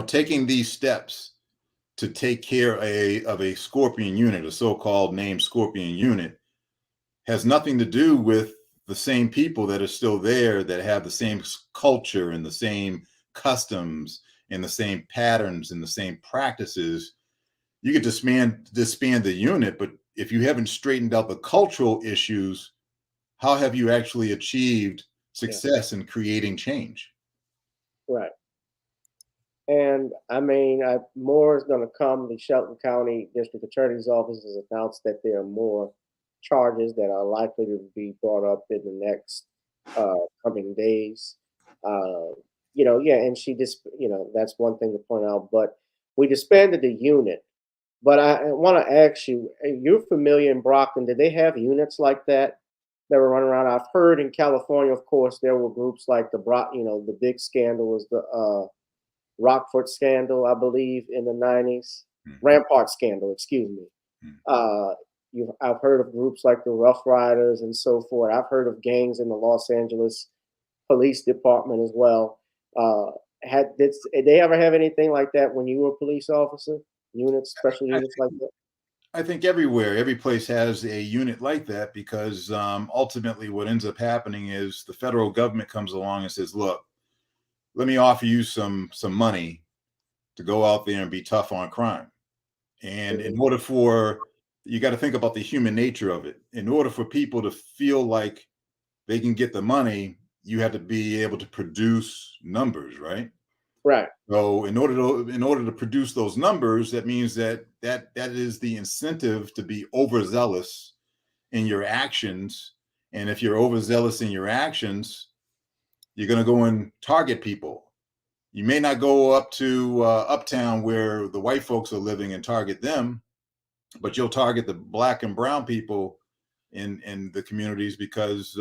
S16: taking these steps to take care of a Scorpion unit, a so-called named Scorpion unit, has nothing to do with the same people that are still there, that have the same culture and the same customs and the same patterns and the same practices. You could disband the unit, but if you haven't straightened out the cultural issues, how have you actually achieved success in creating change?
S1: Right. And I mean, more is going to come. The Shelton County District Attorney's Office has announced that there are more charges that are likely to be brought up in the next coming days. And she just, that's one thing to point out. But we disbanded the unit. But I want to ask you, you're familiar in Brockton, did they have units like that were running around? I've heard in California, of course, there were groups like the big scandal was the Rockford scandal, I believe, in the 90s. Rampart scandal, excuse me. I've heard of groups like the Rough Riders and so forth. I've heard of gangs in the Los Angeles Police Department as well. Did they ever have anything like that when you were a police officer? Units, special units like that?
S16: I think every place has a unit like that, because ultimately what ends up happening is the federal government comes along and says, look, let me offer you some money to go out there and be tough on crime. And in order you got to think about the human nature of it. In order for people to feel like they can get the money, you have to be able to produce numbers, right?
S1: Right.
S16: So in order to produce those numbers, that means that is the incentive to be overzealous in your actions. And if you're overzealous in your actions, you're going to go and target people. You may not go up to uptown where the white folks are living and target them, but you'll target the black and brown people in the communities, because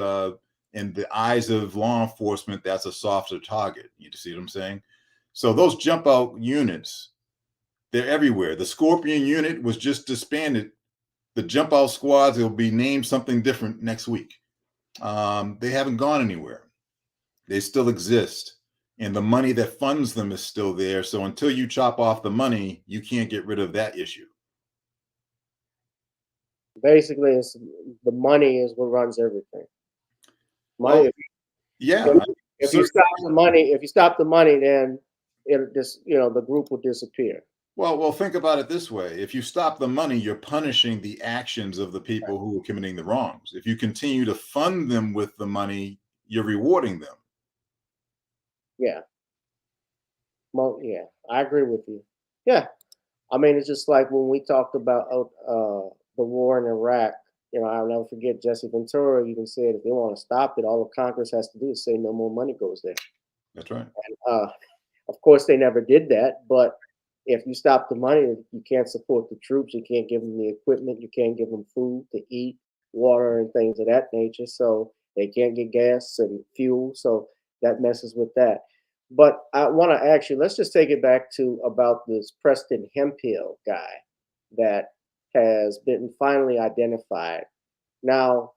S16: in the eyes of law enforcement, that's a softer target. You see what I'm saying? So those jump out units, they're everywhere. The Scorpion unit was just disbanded. The jump out squads, will be named something different next week. They haven't gone anywhere. They still exist. And the money that funds them is still there. So until you chop off the money, you can't get rid of that issue.
S1: Basically, the money is what runs everything. Money.
S16: Well, yeah.
S1: If you stop the money, then it just the group will disappear.
S16: Well, think about it this way. If you stop the money, you're punishing the actions of the people who are committing the wrongs. If you continue to fund them with the money, you're rewarding them.
S1: Yeah. Well, yeah, I agree with you. Yeah. I mean, it's just like when we talked about the war in Iraq. I'll never forget Jesse Ventura even said if they want to stop it, all the Congress has to do is say no more money goes there.
S16: That's right.
S1: And of course, they never did that. But if you stop the money, you can't support the troops. You can't give them the equipment. You can't give them food to eat, water, and things of that nature. So They can't get gas and fuel, so that messes with that. But I want to ask you, let's just take it back to about this Preston Hemphill guy that has been finally identified. Now,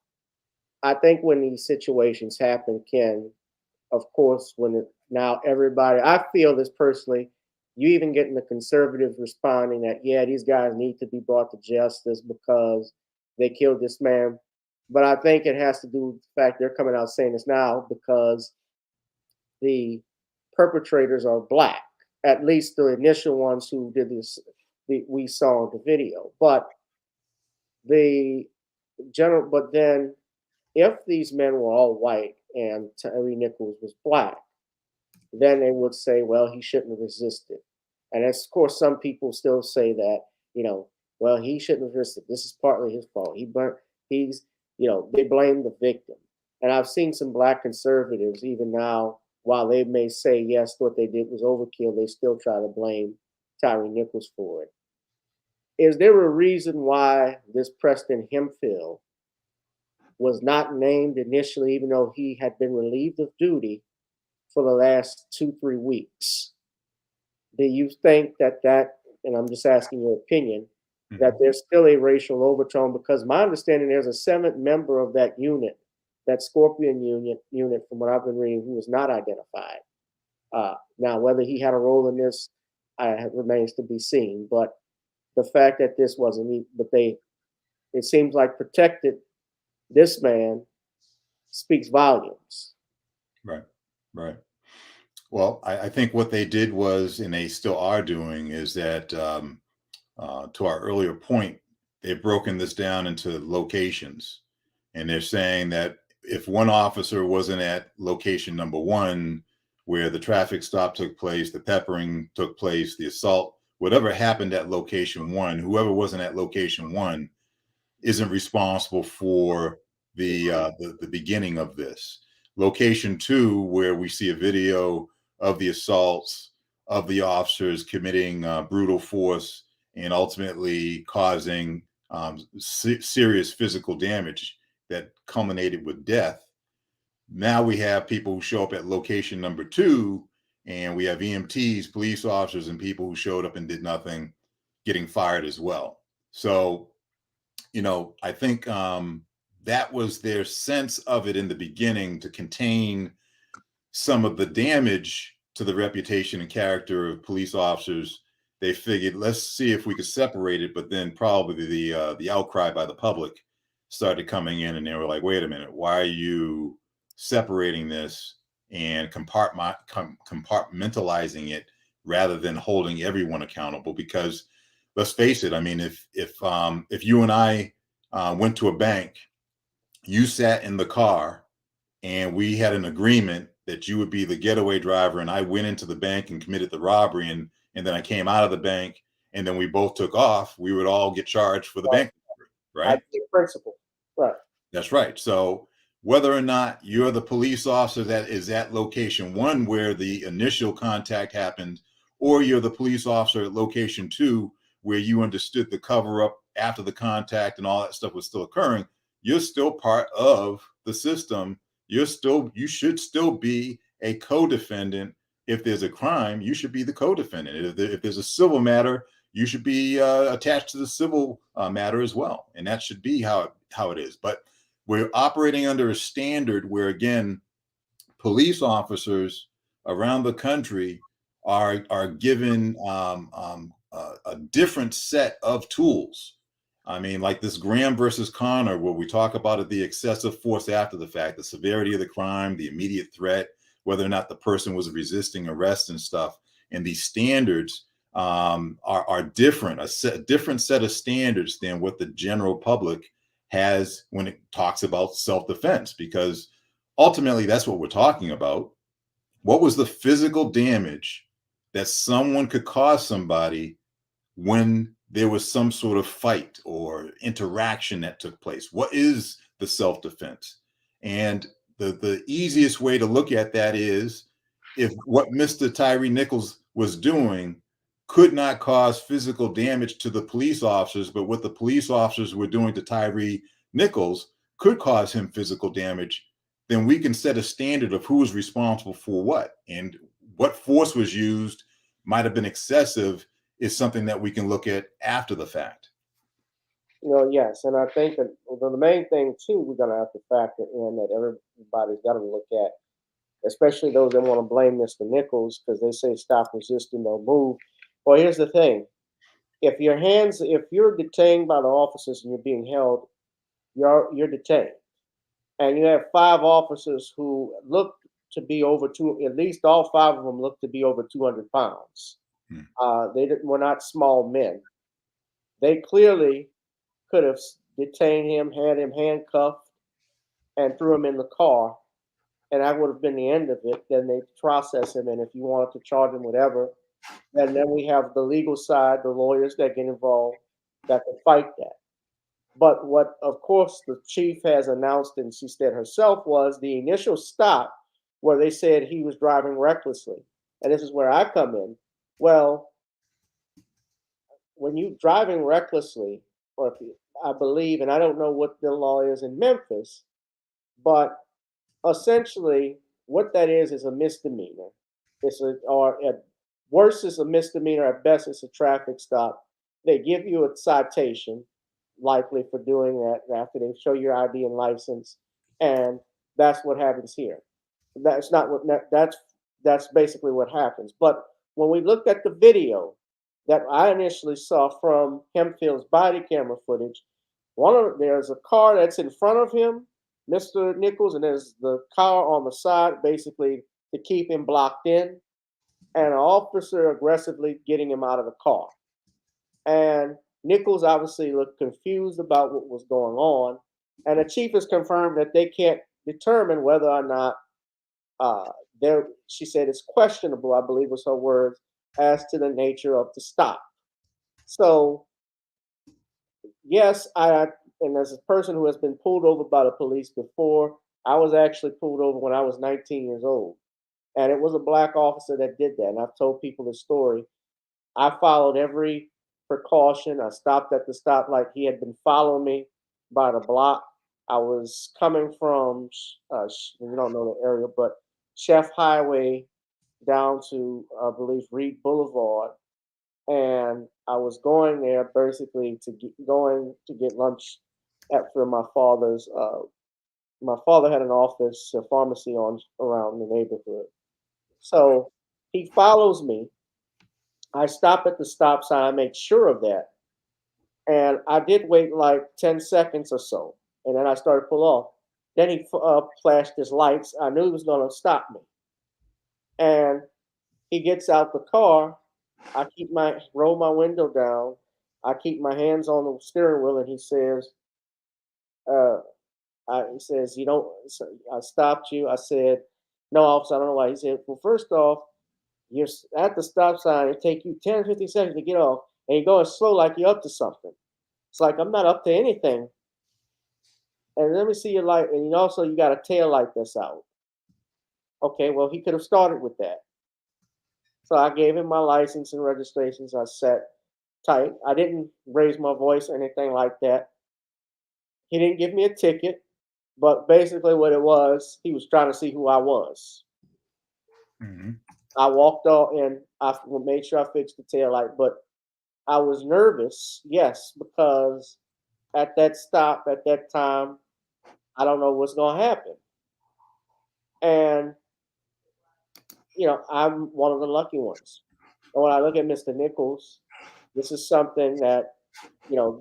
S1: I think when these situations happen, Ken, of course, now everybody, I feel this personally, you even getting the conservatives responding that, yeah, these guys need to be brought to justice because they killed this man. But I think it has to do with the fact they're coming out saying this now because the perpetrators are black, at least the initial ones who did this, we saw in the video. But but then if these men were all white and Tyre Nichols was black, then they would say, well, he shouldn't have resisted. And of course, some people still say that, well, he shouldn't have resisted. This is partly his fault. They blame the victim. And I've seen some black conservatives, even now, while they may say, yes, what they did was overkill, they still try to blame Tyre Nichols for it. Is there a reason why this Preston Hemphill was not named initially, even though he had been relieved of duty for the last 2-3 weeks? Do you think that, and I'm just asking your opinion, that there's still a racial overtone? Because my understanding, there's a seventh member of that unit, that Scorpion unit, from what I've been reading, who was not identified. Now, whether he had a role in this remains to be seen. But the fact that this wasn't, it seems like protected this man speaks volumes.
S16: Right, right. Well, I think what they did was, and they still are doing, is that to our earlier point, they've broken this down into locations. And they're saying that if one officer wasn't at location number 1, where the traffic stop took place, the peppering took place, the assault, whatever happened at location 1, whoever wasn't at location 1 isn't responsible for the beginning of this. Location 2, where we see a video of the assaults, of the officers committing brutal force and ultimately causing serious physical damage that culminated with death. Now we have people who show up at location number 2, and we have EMTs, police officers, and people who showed up and did nothing getting fired as well. So, I think that was their sense of it in the beginning, to contain some of the damage to the reputation and character of police officers. They figured, let's see if we could separate it, but then probably the outcry by the public started coming in, and they were like, wait a minute, why are you separating this and compartmentalizing it rather than holding everyone accountable? Because let's face it, I mean, if you and I went to a bank, you sat in the car, and we had an agreement that you would be the getaway driver, and I went into the bank and committed the robbery, and then I came out of the bank, and then we both took off, we would all get charged for the bank robbery, right?
S1: That's the principle. Right.
S16: That's right. So whether or not you're the police officer that is at location 1 where the initial contact happened, or you're the police officer at location 2 where you understood the cover up after the contact and all that stuff was still occurring, you're still part of the system. You should still be a co-defendant. If there's a crime, you should be the co-defendant. If there's a civil matter, you should be attached to the civil matter as well. And that should be how it is. But we're operating under a standard where, again, police officers around the country are given a different set of tools. I mean, like this Graham versus Connor, where we talk about the excessive force after the fact, the severity of the crime, the immediate threat, whether or not the person was resisting arrest and stuff. And these standards are different, a different set of standards than what the general public has when it talks about self-defense, because ultimately that's what we're talking about. What was the physical damage that someone could cause somebody when there was some sort of fight or interaction that took place? What is the self-defense? And the easiest way to look at that is, if what Mr. Tyre Nichols was doing could not cause physical damage to the police officers, but what the police officers were doing to Tyre Nichols could cause him physical damage, then we can set a standard of who is responsible for what, and what force was used might have been excessive is something that we can look at after the fact.
S1: Yes, and I think that the main thing too we're going to have to factor in that everybody's got to look at, especially those that want to blame Mr. Nichols because they say stop resisting, they'll move. Well, here's the thing: if you're detained by the officers and you're being held, you're detained, and you have 5 officers who look to be over at least all 5 of them look to be over 200 pounds. Were not small men. They clearly could have detained him, had him handcuffed, and threw him in the car, and that would have been the end of it. Then they process him, and if you wanted to charge him whatever, and then we have the legal side, the lawyers that get involved that can fight that. But what, of course, the chief has announced, and she said herself, was the initial stop where they said he was driving recklessly. And this is where I come in. Well, when you're driving recklessly, or if you, I believe, and I don't know what the law is in Memphis, but essentially what that is a misdemeanor. At worst it's a misdemeanor, at best it's a traffic stop. They give you a citation, likely for doing that after they show your ID and license, and that's what happens here. That's not what that's basically what happens. But when we looked at the video that I initially saw from Hemphill's body camera footage, there's a car that's in front of him, Mr. Nichols, and there's the car on the side, basically to keep him blocked in, and an officer aggressively getting him out of the car. And Nichols obviously looked confused about what was going on, and the chief has confirmed that they can't determine whether or not she said it's questionable, I believe was her words, as to the nature of the stop. So, yes, and as a person who has been pulled over by the police before, I was actually pulled over when I was 19 years old. And it was a black officer that did that. And I've told people the story. I followed every precaution. I stopped at the stoplight. He had been following me by the block. I was coming from, you don't know the area, but Chef Highway down to, I believe, Reed Boulevard. And I was going there basically to get lunch after my father had an office, a pharmacy around the neighborhood. So he follows me. I stop at the stop sign. I make sure of that. And I did wait like 10 seconds or so. And then I started to pull off. Then he flashed his lights. I knew he was going to stop me. And he gets out the car. I roll my window down. I keep my hands on the steering wheel, and he says, you don't, I stopped you. I said, no, officer, I don't know why. He said, well, first off, you're at the stop sign. It take you 10, 15 seconds to get off, and you're going slow like you're up to something. It's like, I'm not up to anything. And let me see your light. And also, you got a tail light that's out. Okay, well, he could have started with that. So I gave him my license and registrations. I sat tight. I didn't raise my voice or anything like that. He didn't give me a ticket, but basically what it was, he was trying to see who I was. Mm-hmm. I walked off and I made sure I fixed the taillight, but I was nervous, yes, because at that stop, at that time, I don't know what's going to happen. And, I'm one of the lucky ones. And when I look at Mr. Nichols, this is something that,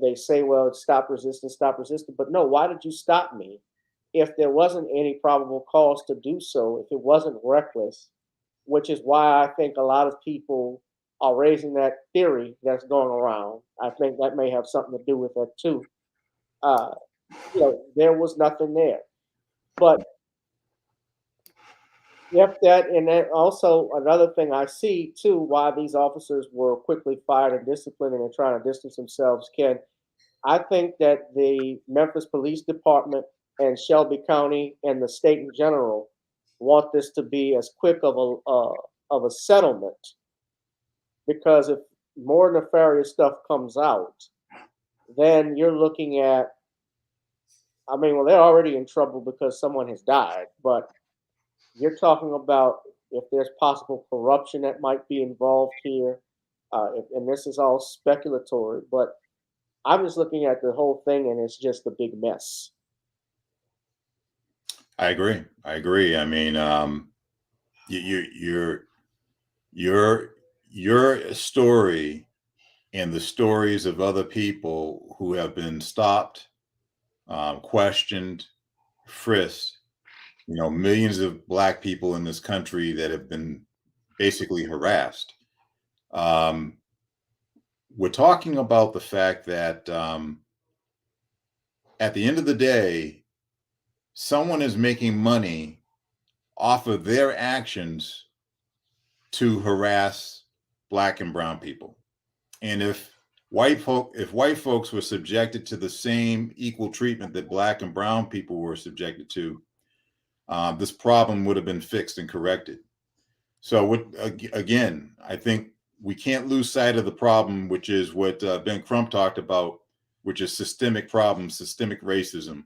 S1: they say, well, it's stop resisting. But no, why did you stop me? If there wasn't any probable cause to do so, if it wasn't reckless, which is why I think a lot of people are raising that theory that's going around. I think that may have something to do with that too. There was nothing there. But and then also another thing I see too, why these officers were quickly fired and disciplined and trying to distance themselves, I think that the Memphis Police Department and Shelby County and the state in general want this to be as quick of a settlement, because if more nefarious stuff comes out, then you're looking at I mean, well, they're already in trouble because someone has died, but you're talking about if there's possible corruption that might be involved here, and this is all speculatory, but I'm just looking at the whole thing, and it's just a big mess.
S16: I agree. I mean, your story and the stories of other people who have been stopped, questioned, frisked. Millions of Black people in this country that have been basically harassed. We're talking about the fact that at the end of the day, someone is making money off of their actions to harass Black and brown people. And if white folks were subjected to the same equal treatment that Black and brown people were subjected to, this problem would have been fixed and corrected. So again, I think we can't lose sight of the problem, which is what Ben Crump talked about, which is systemic problems, systemic racism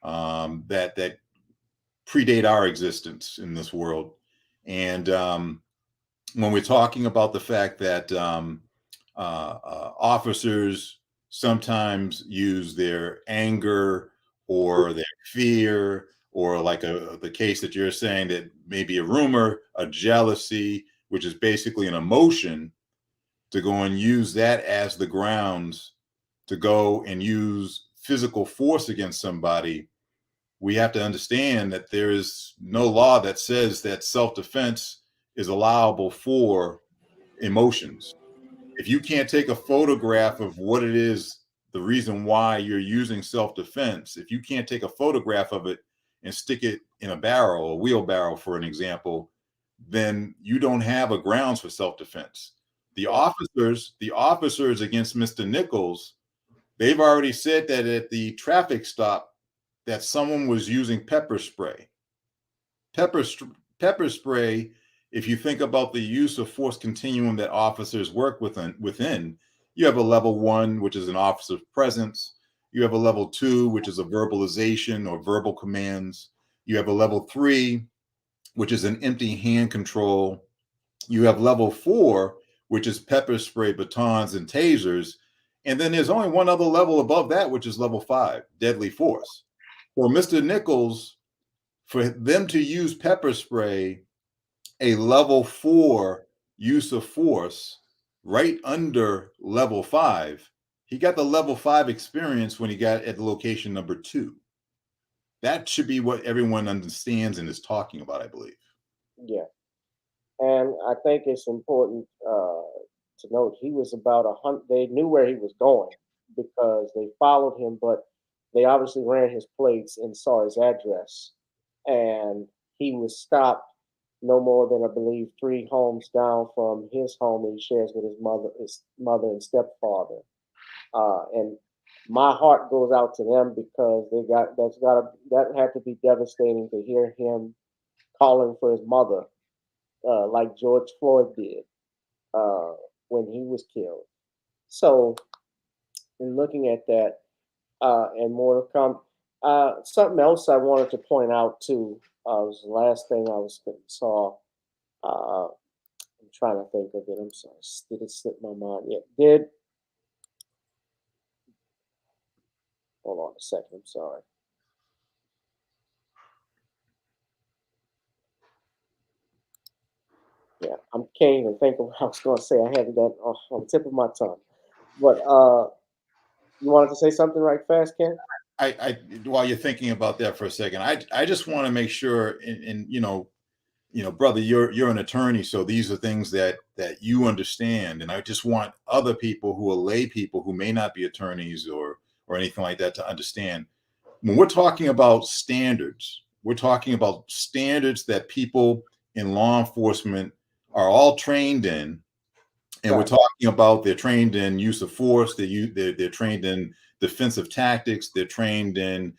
S16: that predate our existence in this world. And when we're talking about the fact that officers sometimes use their anger or their fear, or like the case that you're saying that may be a rumor, a jealousy, which is basically an emotion, to go and use that as the grounds to go and use physical force against somebody. We have to understand that there is no law that says that self-defense is allowable for emotions. If you can't take a photograph of what it is, the reason why you're using self-defense, if you can't take a photograph of it and stick it in a barrel, a wheelbarrow, for an example, then you don't have a grounds for self-defense. The officers against Mr. Nichols, they've already said that at the traffic stop that someone was using pepper spray. Pepper spray, if you think about the use of force continuum that officers work within, you have a level 1, which is an officer's presence. You have a level 2, which is a verbalization or verbal commands. You have a level 3, which is an empty hand control. You have level 4, which is pepper spray, batons, and tasers. And then there's only one other level above that, which is level 5, deadly force. For Mr. Nichols, for them to use pepper spray, a level 4 use of force right under level 5, he got the level 5 experience when he got at location number 2. That should be what everyone understands and is talking about, I believe.
S1: Yeah. And I think it's important to note he was about 100. They knew where he was going because they followed him, but they obviously ran his plates and saw his address. And he was stopped no more than, I believe, 3 homes down from his home that he shares with his mother and stepfather. And my heart goes out to them because that had to be devastating to hear him calling for his mother, like George Floyd did when he was killed. So, in looking at that, and more to come, something else I wanted to point out too was the last thing I saw. I'm trying to think of it. I'm sorry, did it slip my mind? Yeah, did. Hold on a second. I'm sorry. Yeah, I can't even think of what I was going to say. I haven't done on the tip of my tongue. But you wanted to say something right fast, Ken?
S16: I while you're thinking about that for a second, I just want to make sure, and brother, you're an attorney, so these are things that you understand, and I just want other people who are lay people who may not be attorneys or anything like that to understand. When we're talking about standards, we're talking about standards that people in law enforcement are all trained in. And we're talking about they're trained in use of force, they're trained in defensive tactics, they're trained in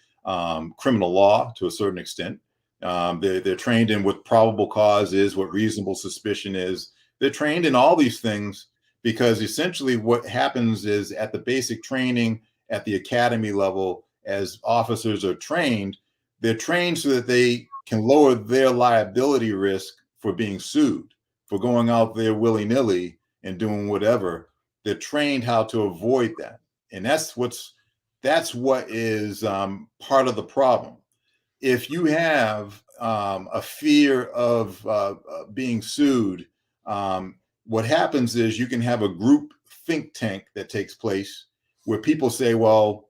S16: criminal law to a certain extent. They're trained in what probable cause is, what reasonable suspicion is. They're trained in all these things because essentially what happens is at the basic training at the academy level as officers are trained, they're trained so that they can lower their liability risk for being sued, for going out there willy-nilly and doing whatever. They're trained how to avoid that. And that's what is part of the problem. If you have a fear of being sued, what happens is you can have a group think tank that takes place where people say, well,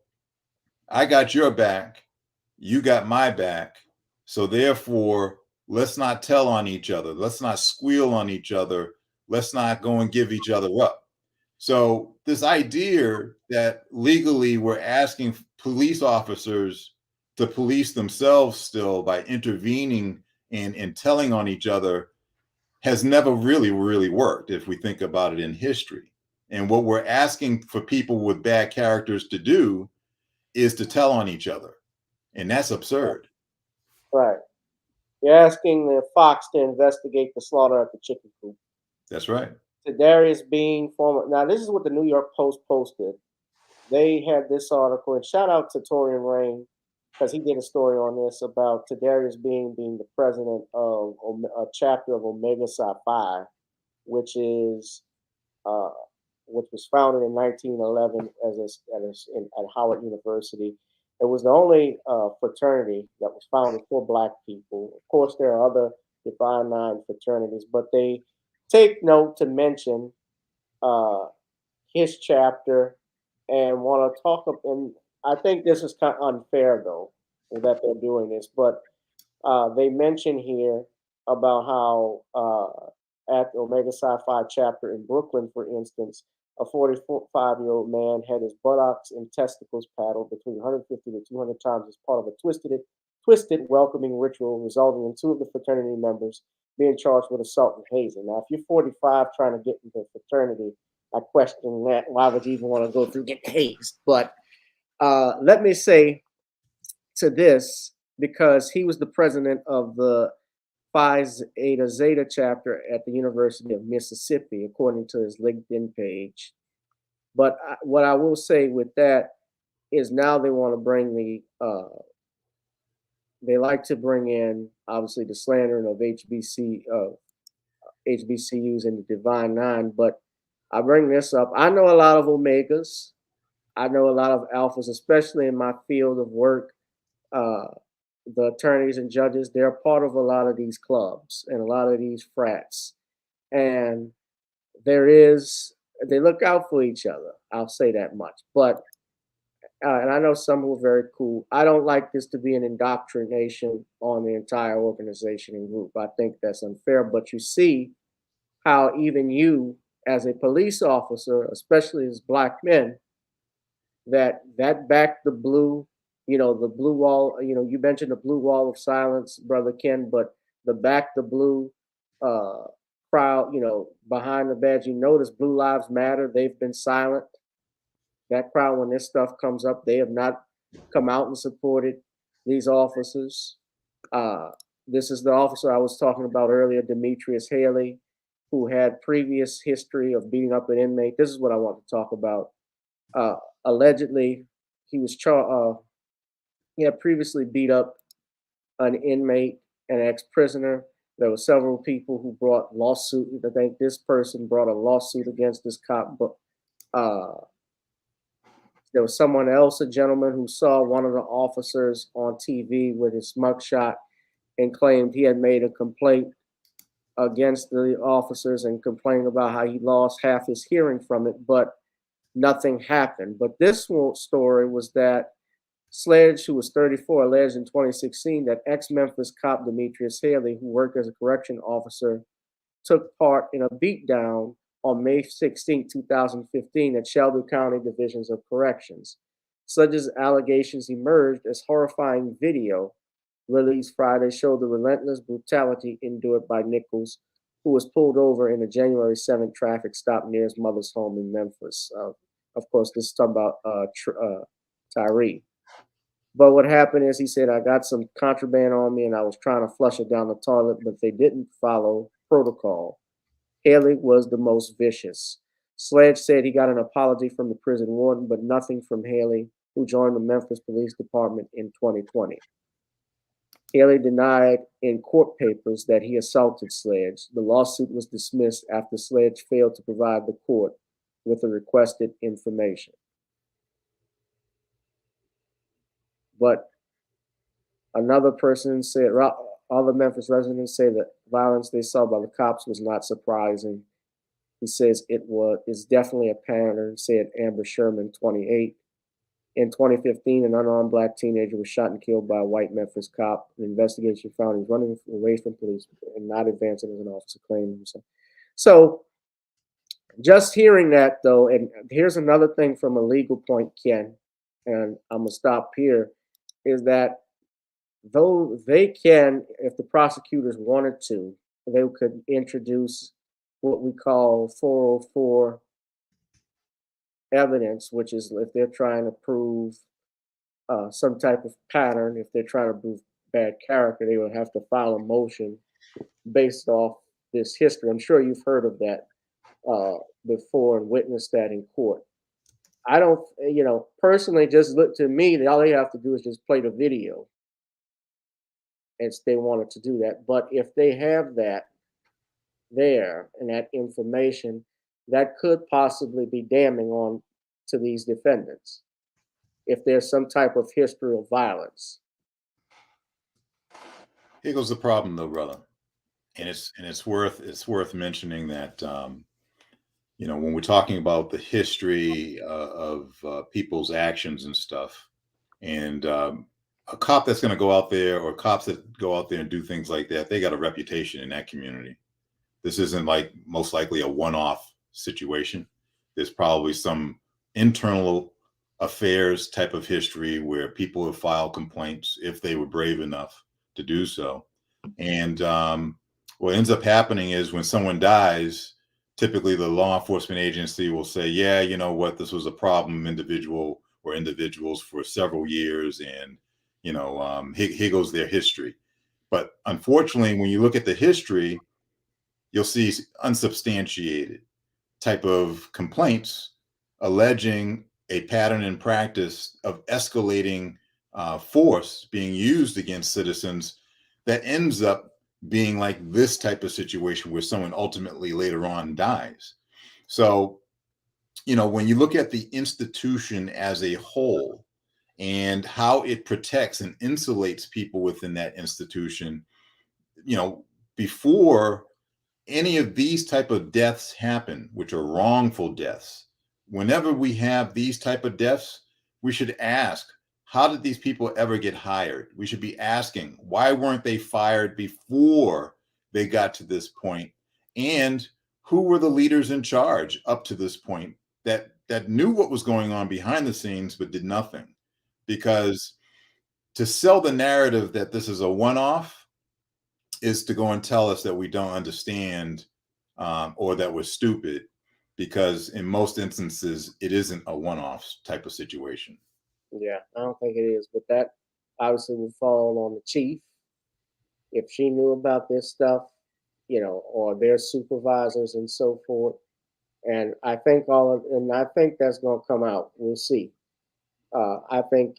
S16: I got your back, you got my back, so therefore let's not tell on each other, let's not squeal on each other, let's not go and give each other up. So this idea that legally we're asking police officers to police themselves still by intervening and telling on each other has never really worked if we think about it in history. And what we're asking for people with bad characters to do is to tell on each other. And that's absurd.
S1: Right. You're asking the Fox to investigate the slaughter at the chicken coop.
S16: That's right.
S1: Darius Bean, former. Now, this is what the New York Post posted. They had this article, and shout out to Torian Rain, because he did a story on this about Darius Bean being the president of a chapter of Omega Psi Phi, which was founded in 1911 at Howard University. It was the only fraternity that was founded for Black people. Of course, there are other Divine Nine fraternities, but they take note to mention his chapter and want to talk. And I think this is kind of unfair, though, that they're doing this. But they mention here about how at the Omega Psi Phi chapter in Brooklyn, for instance, a 45-year-old man had his buttocks and testicles paddled between 150 to 200 times as part of a twisted welcoming ritual, resulting in 2 of the fraternity members being charged with assault and hazing. Now, if you're 45 trying to get into a fraternity, I question that. Why would you even want to go through getting hazed? But let me say to this, because he was the president of the Phi Eta Zeta chapter at the University of Mississippi, according to his LinkedIn page. But what I will say with that is now they want to bring they like to bring in, obviously, the slandering of HBCUs and the Divine Nine. But I bring this up. I know a lot of Omegas. I know a lot of Alphas, especially in my field of work. The attorneys and judges, they're part of a lot of these clubs and a lot of these frats. And they look out for each other. I'll say that much. But, and I know some who are very cool. I don't like this to be an indoctrination on the entire organization and group. I think that's unfair. But you see how even you, as a police officer, especially as Black men, that back the blue, the blue wall, you mentioned the blue wall of silence, Brother Ken, but the back the blue crowd, behind the badge, you notice Blue Lives Matter, they've been silent. That crowd, when this stuff comes up, they have not come out and supported these officers. This is the officer I was talking about earlier, Demetrius Haley, who had previous history of beating up an inmate. This is what I want to talk about. Allegedly, he was he had previously beat up an inmate, an ex-prisoner. There were several people who brought lawsuit. I think this person brought a lawsuit against this cop, but there was someone else, a gentleman, who saw one of the officers on TV with his mugshot and claimed he had made a complaint against the officers and complained about how he lost half his hearing from it, but nothing happened. But this story was that Sledge, who was 34, alleged in 2016 that ex-Memphis cop Demetrius Haley, who worked as a correction officer, took part in a beatdown on May 16, 2015 at Shelby County Divisions of Corrections. Sledge's allegations emerged as horrifying video released Friday showed the relentless brutality endured by Nichols, who was pulled over in a January 7th traffic stop near his mother's home in Memphis. Of course, this is talking about Tyre. But what happened is he said, I got some contraband on me and I was trying to flush it down the toilet, but they didn't follow protocol. Haley was the most vicious. Sledge said he got an apology from the prison warden, but nothing from Haley. who joined the Memphis Police Department in 2020. Haley denied in court papers that he assaulted Sledge. The lawsuit was dismissed after Sledge failed to provide the court with the requested information. But another person said, other Memphis residents say that violence they saw by the cops was not surprising. He says it's definitely a pattern, said Amber Sherman, 28. In 2015, an unarmed black teenager was shot and killed by a white Memphis cop. An investigation found he was running away from police and not advancing as an officer claiming himself. So just hearing that, though, and here's another thing from a legal point, Ken, and I'm going to stop here, is that though they can, if the prosecutors wanted to, they could introduce what we call 404 evidence, which is if they're trying to prove some type of pattern, if they're trying to prove bad character, they would have to file a motion based off this history. I'm sure you've heard of that before and witnessed that in court. I don't, personally, just look to me, all they have to do is just play the video if they wanted to do that. But if they have that there and that information, that could possibly be damning on to these defendants if there's some type of history of violence.
S16: Here goes the problem, though, brother, and it's worth mentioning that when we're talking about the history of people's actions and stuff, and a cop that's going to go out there, or cops that go out there and do things like that, they got a reputation in that community. This isn't like most likely a one-off situation. There's probably some internal affairs type of history where people have filed complaints if they were brave enough to do so. And what ends up happening is when someone dies, typically the law enforcement agency will say, yeah, you know what, this was a problem individual or individuals for several years, and here goes their history. But unfortunately, when you look at the history, you'll see unsubstantiated type of complaints alleging a pattern and practice of escalating force being used against citizens that ends up being like this type of situation where someone ultimately later on dies. So, when you look at the institution as a whole and how it protects and insulates people within that institution, before any of these type of deaths happen, which are wrongful deaths, whenever we have these type of deaths, we should ask, how did these people ever get hired? We should be asking, why weren't they fired before they got to this point? And who were the leaders in charge up to this point that knew what was going on behind the scenes but did nothing? Because to sell the narrative that this is a one-off is to go and tell us that we don't understand or that we're stupid, because in most instances, it isn't a one-off type of situation.
S1: Yeah, I don't think it is, but that obviously would fall on the chief if she knew about this stuff, or their supervisors and so forth. And I think I think that's going to come out. We'll see. I think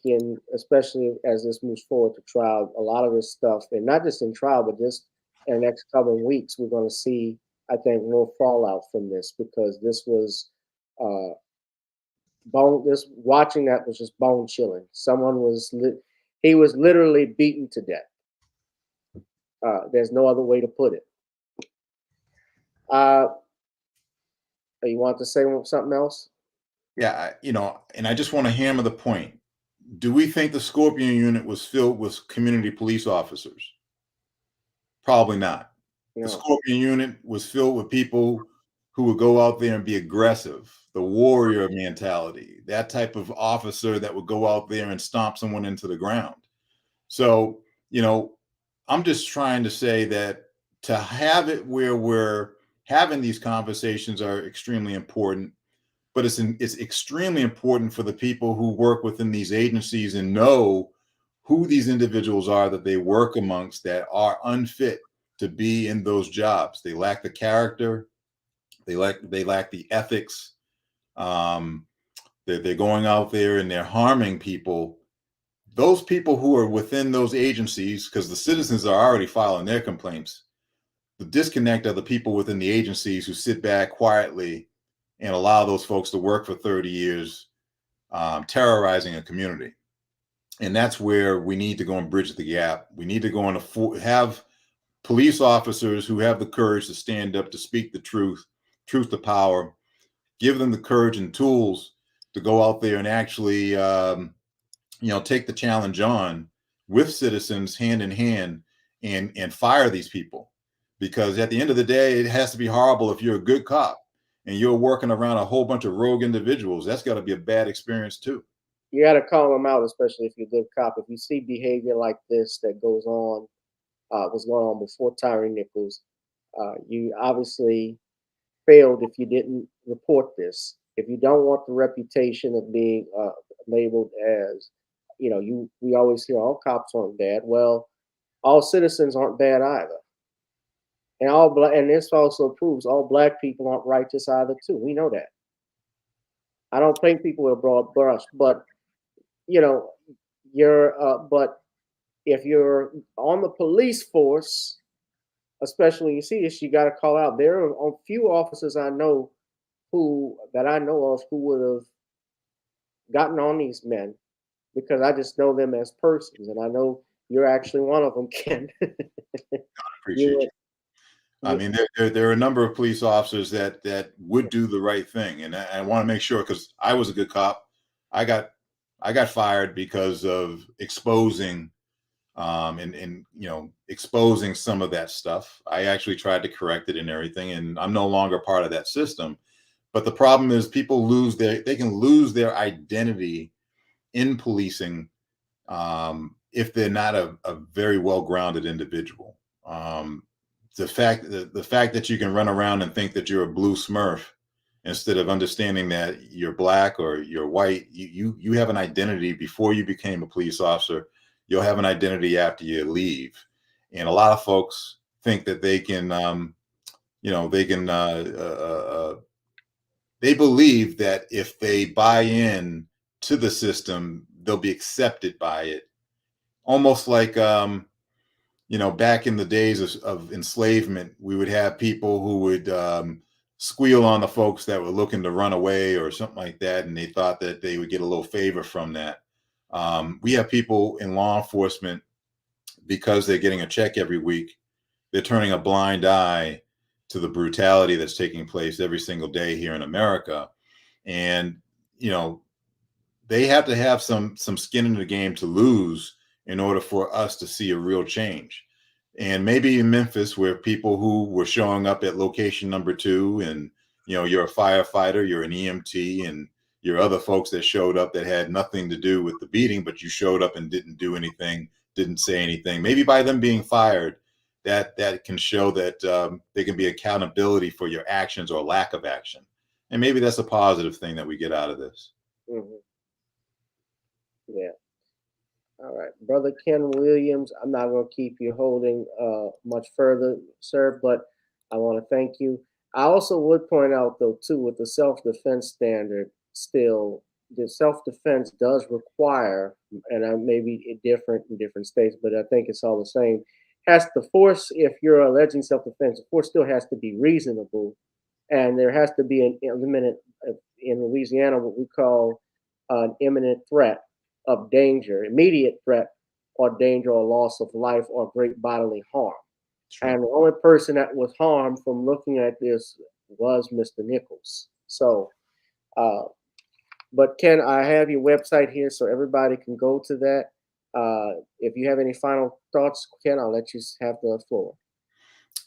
S1: especially as this moves forward to trial, a lot of this stuff, and not just in trial, but just in the next couple of weeks, we're going to see, I think, more fallout from this, because this was watching that was just bone chilling. He was literally beaten to death. There's no other way to put it. You want to say something else?
S16: Yeah, and I just want to hammer the point. Do we think the Scorpion unit was filled with community police officers? Probably not. No. The Scorpion unit was filled with people who would go out there and be aggressive, the warrior mentality, that type of officer that would go out there and stomp someone into the ground. So, I'm just trying to say that to have it where we're having these conversations are extremely important. But it's extremely important for the people who work within these agencies and know who these individuals are that they work amongst that are unfit to be in those jobs. They lack the character. They lack the ethics. They're going out there and they're harming people. Those people who are within those agencies, because the citizens are already filing their complaints, the disconnect of the people within the agencies who sit back quietly and allow those folks to work for 30 years, terrorizing a community. And that's where we need to go and bridge the gap. We need to go and have police officers who have the courage to stand up, to speak the truth to power, give them the courage and tools to go out there and actually, take the challenge on with citizens hand in hand and fire these people. Because at the end of the day, it has to be horrible if you're a good cop and you're working around a whole bunch of rogue individuals. That's got to be a bad experience too.
S1: You got to call them out, especially if you're a good cop. If you see behavior like this that goes on, was going on before Tyre Nichols, you obviously failed if you didn't report this. If you don't want the reputation of being labeled as, we always hear all cops aren't bad. Well, all citizens aren't bad either. And this also proves all black people aren't righteous either too. We know that. I don't paint people with a broad brush, but but if you're on the police force, especially when you see this, you got to call out. There are a few officers I know who would have gotten on these men because I just know them as persons, and I know you're actually one of them, Ken.
S16: I appreciate you. I mean, there are a number of police officers that would do the right thing, and I want to make sure, because I was a good cop. I got fired because of exposing, exposing some of that stuff. I actually tried to correct it and everything, and I'm no longer part of that system. But the problem is, people they can lose their identity in policing if they're not a very well-grounded individual. The fact that you can run around and think that you're a blue Smurf instead of understanding that you're black or you're white, you have an identity before you became a police officer. You'll have an identity after you leave. And a lot of folks think that they believe that if they buy in to the system, they'll be accepted by it. Almost like, back in the days of enslavement, we would have people who would squeal on the folks that were looking to run away or something like that, and they thought that they would get a little favor from that. We have people in law enforcement, because they're getting a check every week, they're turning a blind eye to the brutality that's taking place every single day here in America. And, they have to have some skin in the game to lose in order for us to see a real change. And maybe in Memphis, where people who were showing up at location number 2, and you're a firefighter, you're an EMT, and you're other folks that showed up that had nothing to do with the beating, but you showed up and didn't do anything, didn't say anything. Maybe by them being fired, that can show that there can be accountability for your actions or lack of action. And maybe that's a positive thing that we get out of this.
S1: Mm-hmm. Yeah. All right, Brother Ken Williams, I'm not going to keep you holding much further, sir, but I want to thank you. I also would point out, though, too, with the self-defense standard, still, the self-defense does require, and maybe different in different states, but I think it's all the same, has the force, if you're alleging self-defense, the force still has to be reasonable, and there has to be an imminent, in Louisiana, what we call an imminent threat of danger, immediate threat or danger or loss of life or great bodily harm. Sure. And the only person that was harmed from looking at this was Mr. Nichols. So, but Ken, I have your website here so everybody can go to that. If you have any final thoughts, Ken, I'll let you have the floor.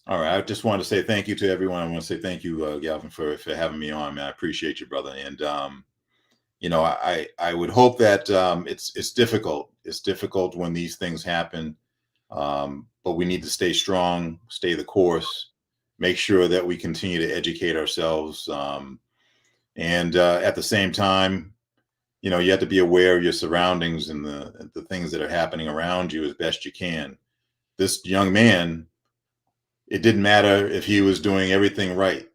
S16: All right. I just wanted to say thank you to everyone. I want to say thank you, Gavin, for having me on, man. I appreciate you, brother. And, I would hope that it's difficult. It's difficult when these things happen, but we need to stay strong, stay the course, make sure that we continue to educate ourselves. And at the same time, you have to be aware of your surroundings and the things that are happening around you as best you can. This young man, it didn't matter if he was doing everything right.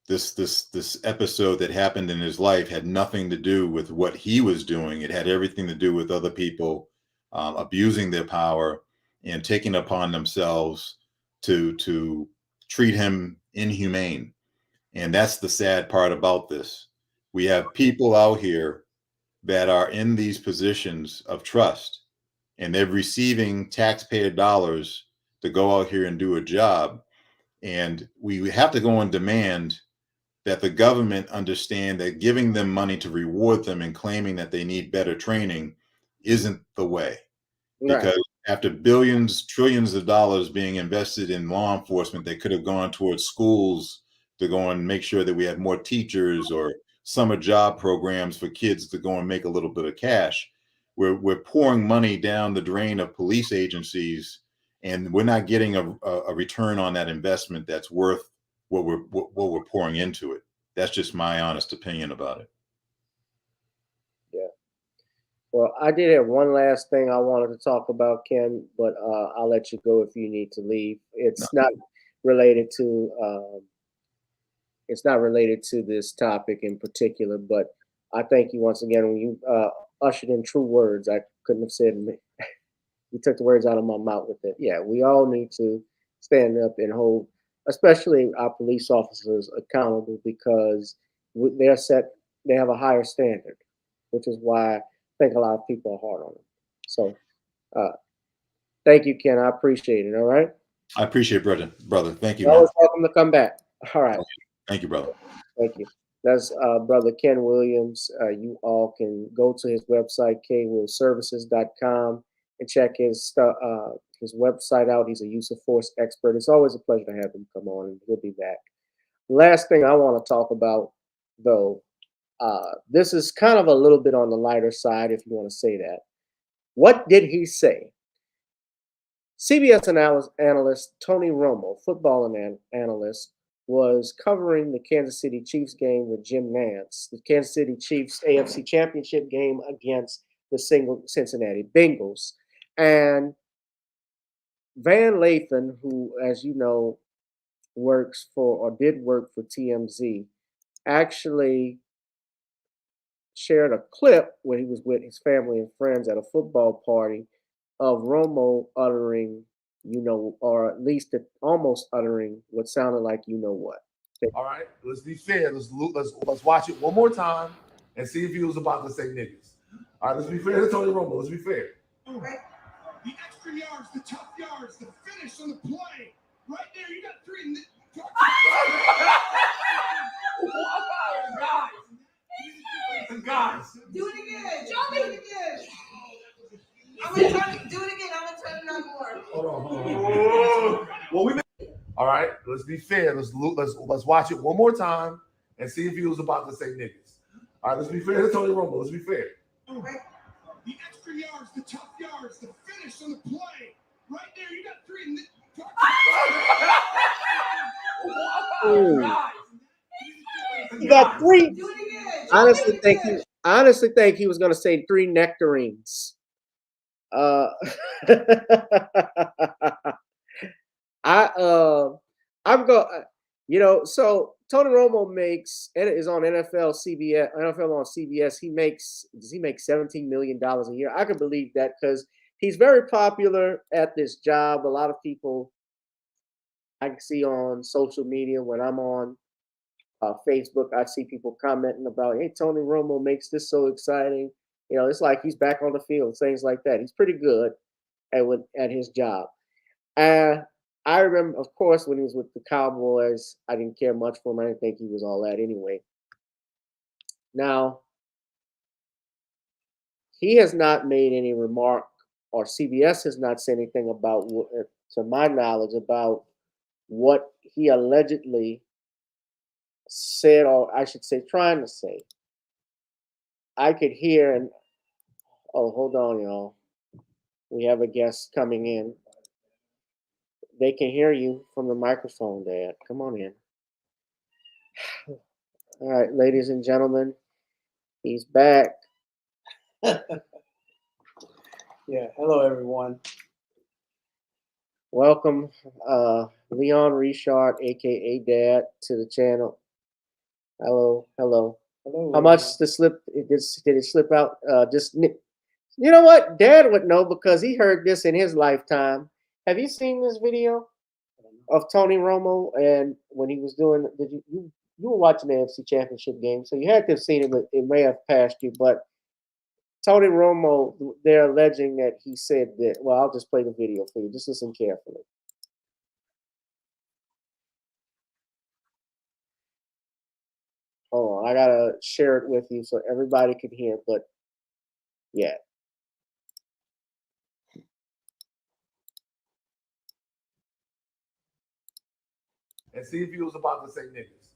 S16: this episode that happened in his life had nothing to do with what he was doing. It had everything to do with other people abusing their power and taking upon themselves to treat him inhumane. And that's the sad part about this. We have people out here that are in these positions of trust, and they're receiving taxpayer dollars to go out here and do a job. And we have to go on demand that the government understand that giving them money to reward them and claiming that they need better training isn't the way.
S1: Right.
S16: Because after billions, trillions of dollars being invested in law enforcement that could have gone towards schools to go and make sure that we had more teachers or summer job programs for kids to go and make a little bit of cash, we're pouring money down the drain of police agencies, and we're not getting a return on that investment that's worth what we're pouring into it. That's just my honest opinion about it.
S1: Yeah. Well, I did have one last thing I wanted to talk about, Ken, but I'll let you go if you need to leave. It's not related to this topic in particular, but I thank you once again when you ushered in true words. I couldn't have said you took the words out of my mouth with it. Yeah, we all need to stand up and hold, especially our police officers, accountable, because they're set. They have a higher standard, which is why I think a lot of people are hard on them. So, thank you, Ken. I appreciate it. All right.
S16: I appreciate it, brother. Thank you,
S1: You're
S16: man.
S1: always welcome to come back. All right.
S16: Thank you, brother.
S1: Thank you. That's Brother Ken Williams. You all can go to his website, kwillservices.com, and check his website out. He's a use of force expert. It's always a pleasure to have him come on, and he'll be back. Last thing I want to talk about, though, this is kind of a little bit on the lighter side, if you want to say that. What did he say? CBS analyst Tony Romo, football analyst, was covering the Kansas City Chiefs game with Jim Nance, the Kansas City Chiefs AFC Championship game against the Cincinnati Bengals. And Van Lathan, who, as you know, did work for TMZ, actually shared a clip where he was with his family and friends at a football party of Romo uttering, or at least almost uttering what sounded like what.
S17: All right, let's be fair. Let's watch it one more time and see if he was about to say niggas. All right, let's be fair to Tony Romo. Let's be fair.
S18: All right. The extra yards, the tough yards, the finish on the play. Right there, you got three.
S17: Guys.
S18: Do it again. Show me it again. I'm gonna try to do it again. I'm gonna turn it on more.
S17: Hold on. All right, let's be fair. Let's watch it one more time and see if he was about to say niggas. All right, let's be fair to Tony Romo. Let's be fair.
S18: All right. The extra yards, the tough yards, the finish on the play. Right there, you got three.
S1: He got three.
S18: Do it again.
S1: Honestly think he was going to say three nectarines. So Tony Romo is on NFL on CBS. Does he make $17 million a year? I can believe that because he's very popular at this job. A lot of people I can see on social media when I'm on Facebook, I see people commenting about, hey, Tony Romo makes this so exciting. It's like he's back on the field, things like that. He's pretty good at his job. I remember, of course, when he was with the Cowboys, I didn't care much for him. I didn't think he was all that anyway. Now, he has not made any remark, or CBS has not said anything about, to my knowledge, about what he allegedly said, or I should say, trying to say. I could hear, and hold on, y'all. We have a guest coming in. They can hear you from the microphone, Dad. Come on in. All right, ladies and gentlemen, he's back.
S19: Yeah, hello, everyone.
S1: Welcome, Leon Richard, a.k.a. Dad, to the channel. Hello, hello.
S19: Hello.
S1: How much the slip? Did it slip out? You know what? Dad would know because he heard this in his lifetime. Have you seen this video of Tony Romo and when he was doing? Did you were watching the NFC Championship game, so you had to have seen it, but it may have passed you. But Tony Romo, they're alleging that he said that. Well, I'll just play the video for you. Just listen carefully. Hold on, I gotta share it with you so everybody can hear. But yeah.
S17: And see if he was about to say niggas.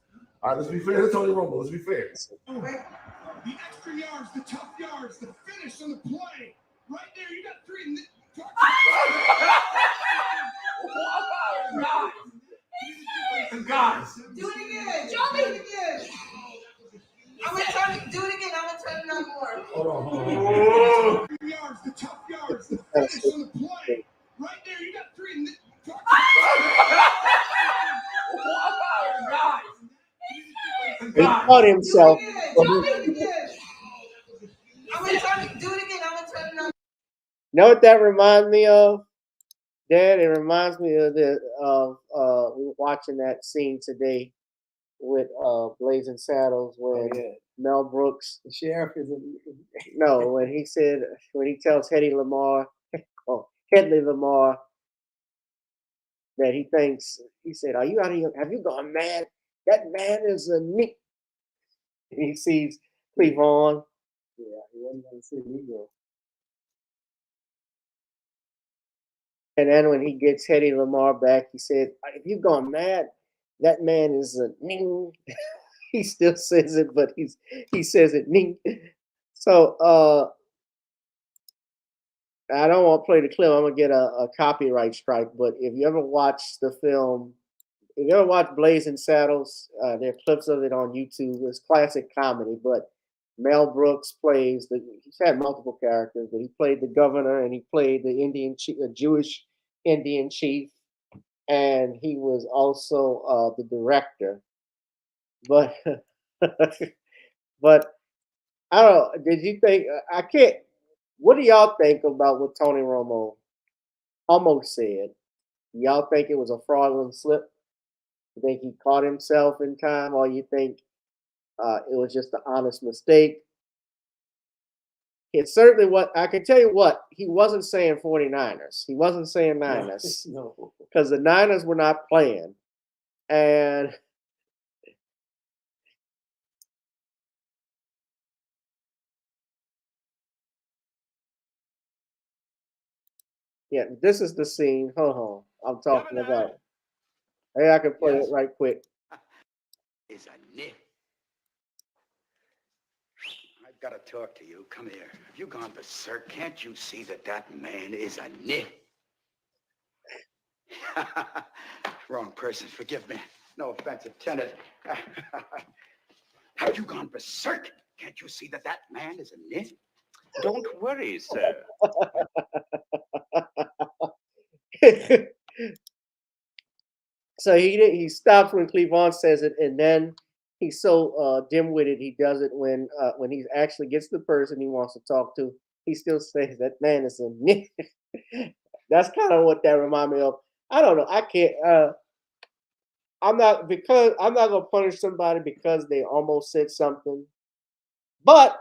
S17: All right, let's be fair to Tony Romo. Let's be fair.
S18: The extra yards, the tough yards, the finish on the play. Right there, you got three.
S17: Guys.
S20: Do it again. Show me again. I'm gonna turn it. Do it again. I'm gonna turn it on more.
S17: Hold on.
S18: Yards, the tough yards, the finish on the play. Right there, you got three.
S1: He caught himself.
S20: I'm gonna turn it. Do it again. I'm gonna turn it on.
S1: Know what that reminds me of, Dad? It reminds me of we were watching that scene today with Blazing Saddles when Mel Brooks,
S19: the sheriff, is
S1: no, when he tells Hedy Lamar, Hedley Lamar, that he said, "Are you out of here? Have you gone mad? That man is a nick." He sees Cleavon.
S19: Yeah, he wasn't going to say Negro.
S1: And then when he gets Hedy Lamar back, he said, "If you've gone mad, that man is a ning." He still says it, but he says it ning. So I don't want to play the clip. I'm gonna get a copyright strike. But if you ever watch the film, if you ever watch Blazing Saddles, there are clips of it on YouTube. It's classic comedy, but Mel Brooks plays he's had multiple characters, but he played the governor and he played the Indian chief, a Jewish Indian chief, and he was also the director. But but I don't know. Did you think I can't? What do y'all think about what Tony Romo almost said? Y'all think it was a fraudulent slip? You think he caught himself in time, or you think it was just an honest mistake? It's certainly what I can tell you. What he wasn't saying 49ers. He wasn't saying Niners.
S19: No.
S1: Because the Niners were not playing. And yeah, this is the scene. Hold on. I'm talking about. Hey, I can play it right quick.
S21: Is a nit. I've got to talk to you. Come here. Have you gone berserk? Can't you see that that man is a nit? Wrong person. Forgive me. No offense intended. Have you gone berserk? Can't you see that that man is a nit? Don't worry, sir.
S1: So he stops when Cleavon says it, and then he's so dim-witted he does it when he actually gets the person he wants to talk to. He still says that man is a nigga. That's kind of what that reminds me of. I don't know. I can't. I'm not gonna punish somebody because they almost said something, but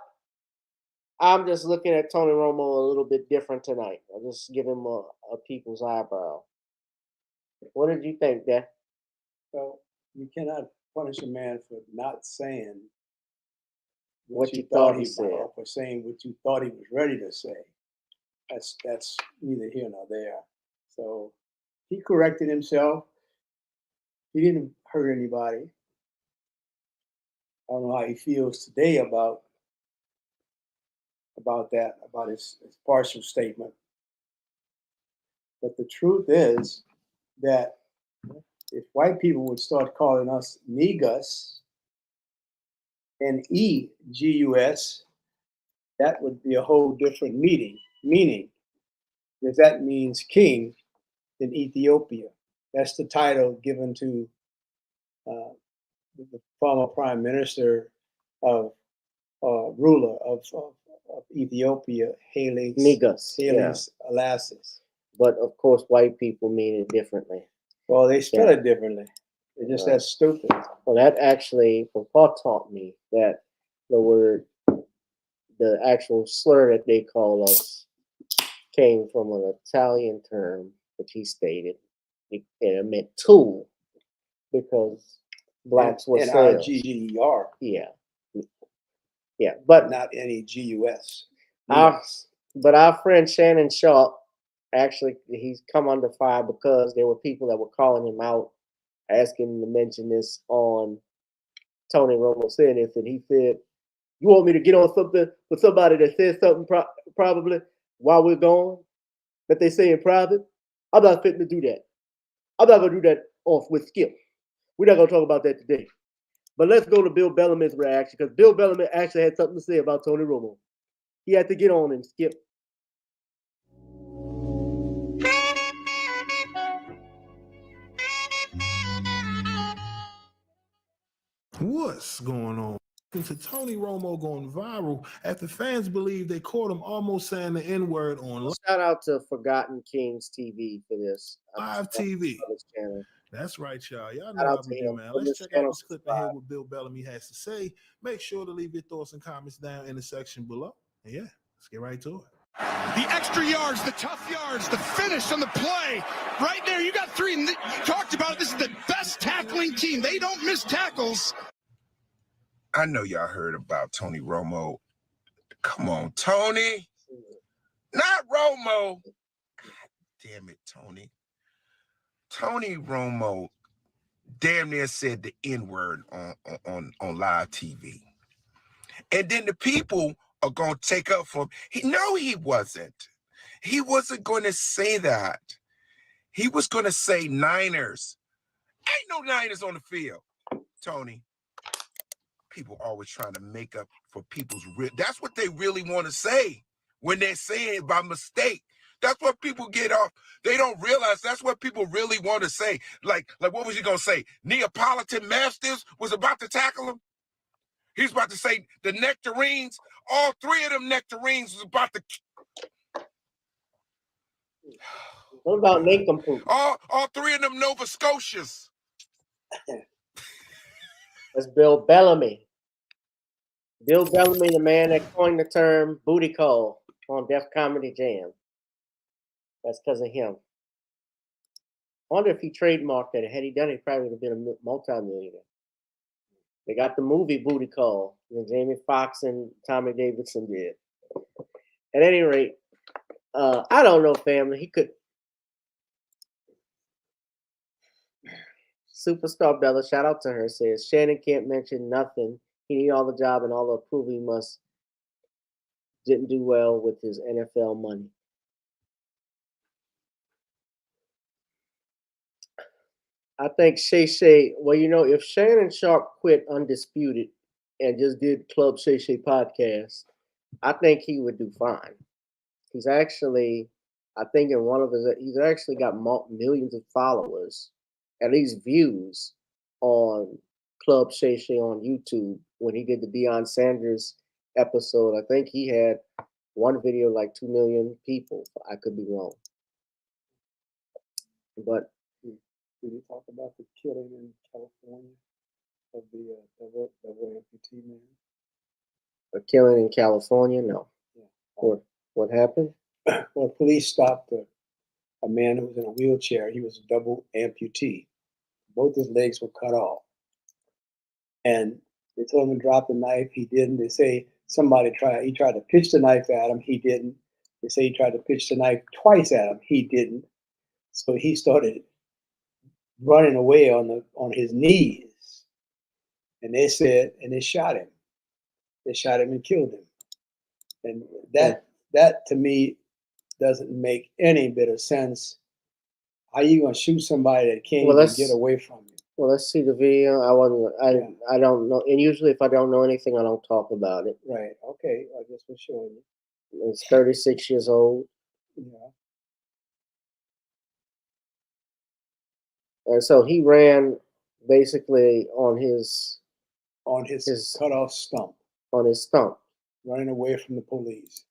S1: I'm just looking at Tony Romo a little bit different tonight. I'll just give him a people's eyebrow. What did you think, Dad?
S19: Well, you cannot punish a man for not saying
S1: what you thought he said,
S19: or for saying what you thought he was ready to say. That's neither here nor there. So he corrected himself. He didn't hurt anybody. I don't know how he feels today about that, about his partial statement. But the truth is that if white people would start calling us negus, Negus, that would be a whole different meaning, because that means king in Ethiopia. That's the title given to the former prime minister of ruler of Ethiopia, Haile Selassie.
S1: But of course, white people mean it differently.
S19: Well, they spell it differently. They're just that stupid.
S1: Well, that actually, Papa taught me that the word, the actual slur that they call us, came from an Italian term, which he stated. It meant tool because blacks were slaves.
S19: N-I-G-G-E-R.
S1: Yeah. Yeah, but
S19: not N-E-G-U-S.
S1: But our friend Shannon Sharp, actually, he's come under fire because there were people that were calling him out, asking him to mention this on Tony Romo saying this, and he said, "You want me to get on something with somebody that says something probably while we're gone that they say in private? I'm not fitting to do that. I'm not gonna do that off with Skip. We're not gonna talk about that today. But let's go to Bill Bellamy's reaction because Bill Bellamy actually had something to say about Tony Romo. He had to get on and Skip."
S18: What's going on? To Tony Romo going viral after fans believe they caught him almost saying the N-word on
S1: Shout out to Forgotten Kings TV for this.
S18: live TV.
S1: Channel.
S18: That's right, y'all. Y'all
S1: Shout
S18: know how
S1: out
S18: we
S1: to
S18: do,
S1: him.
S18: man.
S1: For
S18: Let's
S1: this
S18: check
S1: channel,
S18: out this clip and hear what Bill Bellamy has to say. Make sure to leave your thoughts and comments down in the section below. And yeah, let's get right to it.
S2: The extra yards, the tough yards, the finish on the play. Right there, you got three. And you talked about it. This is the best tackling team. They don't miss tackles.
S22: I know y'all heard about Tony Romo. Come on, Tony. Not Romo. God damn it, Tony. Tony Romo damn near said the N-word on live TV. And then the people are going to take up for him. He wasn't. He wasn't going to say that. He was going to say Niners. Ain't no Niners on the field, Tony. People always trying to make up for people's that's what they really want to say when they're saying it by mistake. That's what people get off. They don't realize that's what people really want to say. Like what was he gonna say? Neapolitan Masters was about to tackle him. He's about to say the Nectarines. All three of them Nectarines was about to.
S1: What about Nincompoop?
S22: All three of them Nova Scotias.
S1: That's Bill Bellamy. Bill Bellamy, the man that coined the term booty call on Def Comedy Jam. That's because of him. I wonder if he trademarked that. Had he done it, he probably would have been a multi-millionaire. They got the movie Booty Call that Jamie Foxx and Tommy Davidson did. At any rate, I don't know, family. He could. Superstar Bella, shout out to her, says Shannon can't mention nothing. He need all the job and all the approval he must. Didn't do well with his NFL money. I think Shay, well, if Shannon Sharp quit Undisputed and just did Club Shay podcast, I think he would do fine. He's actually, I think he's actually got millions of followers, at least views on Club Shay on YouTube. When he did the Deion Sanders episode, I think he had one video like 2 million people. I could be wrong. But
S19: did he talk about the killing in California of the amputee man?
S1: A killing in California? No. Yeah. What happened?
S19: Well, police stopped a man who was in a wheelchair. He was a double amputee. Both his legs were cut off. And they told him to drop the knife. He didn't. They say he tried to pitch the knife at him. He didn't. They say he tried to pitch the knife twice at him. He didn't. So he started running away on his knees. And they shot him. They shot him and killed him. And that to me doesn't make any bit of sense. How are you going to shoot somebody that can't even get away from you?
S1: Well, let's see the video. I don't know. And usually if I don't know anything, I don't talk about it.
S19: Right. Okay. I guess we're showing you.
S1: It's 36 years old.
S19: Yeah.
S1: And so he ran basically on his
S19: cut off stump,
S1: on his stump.
S19: running away from the police.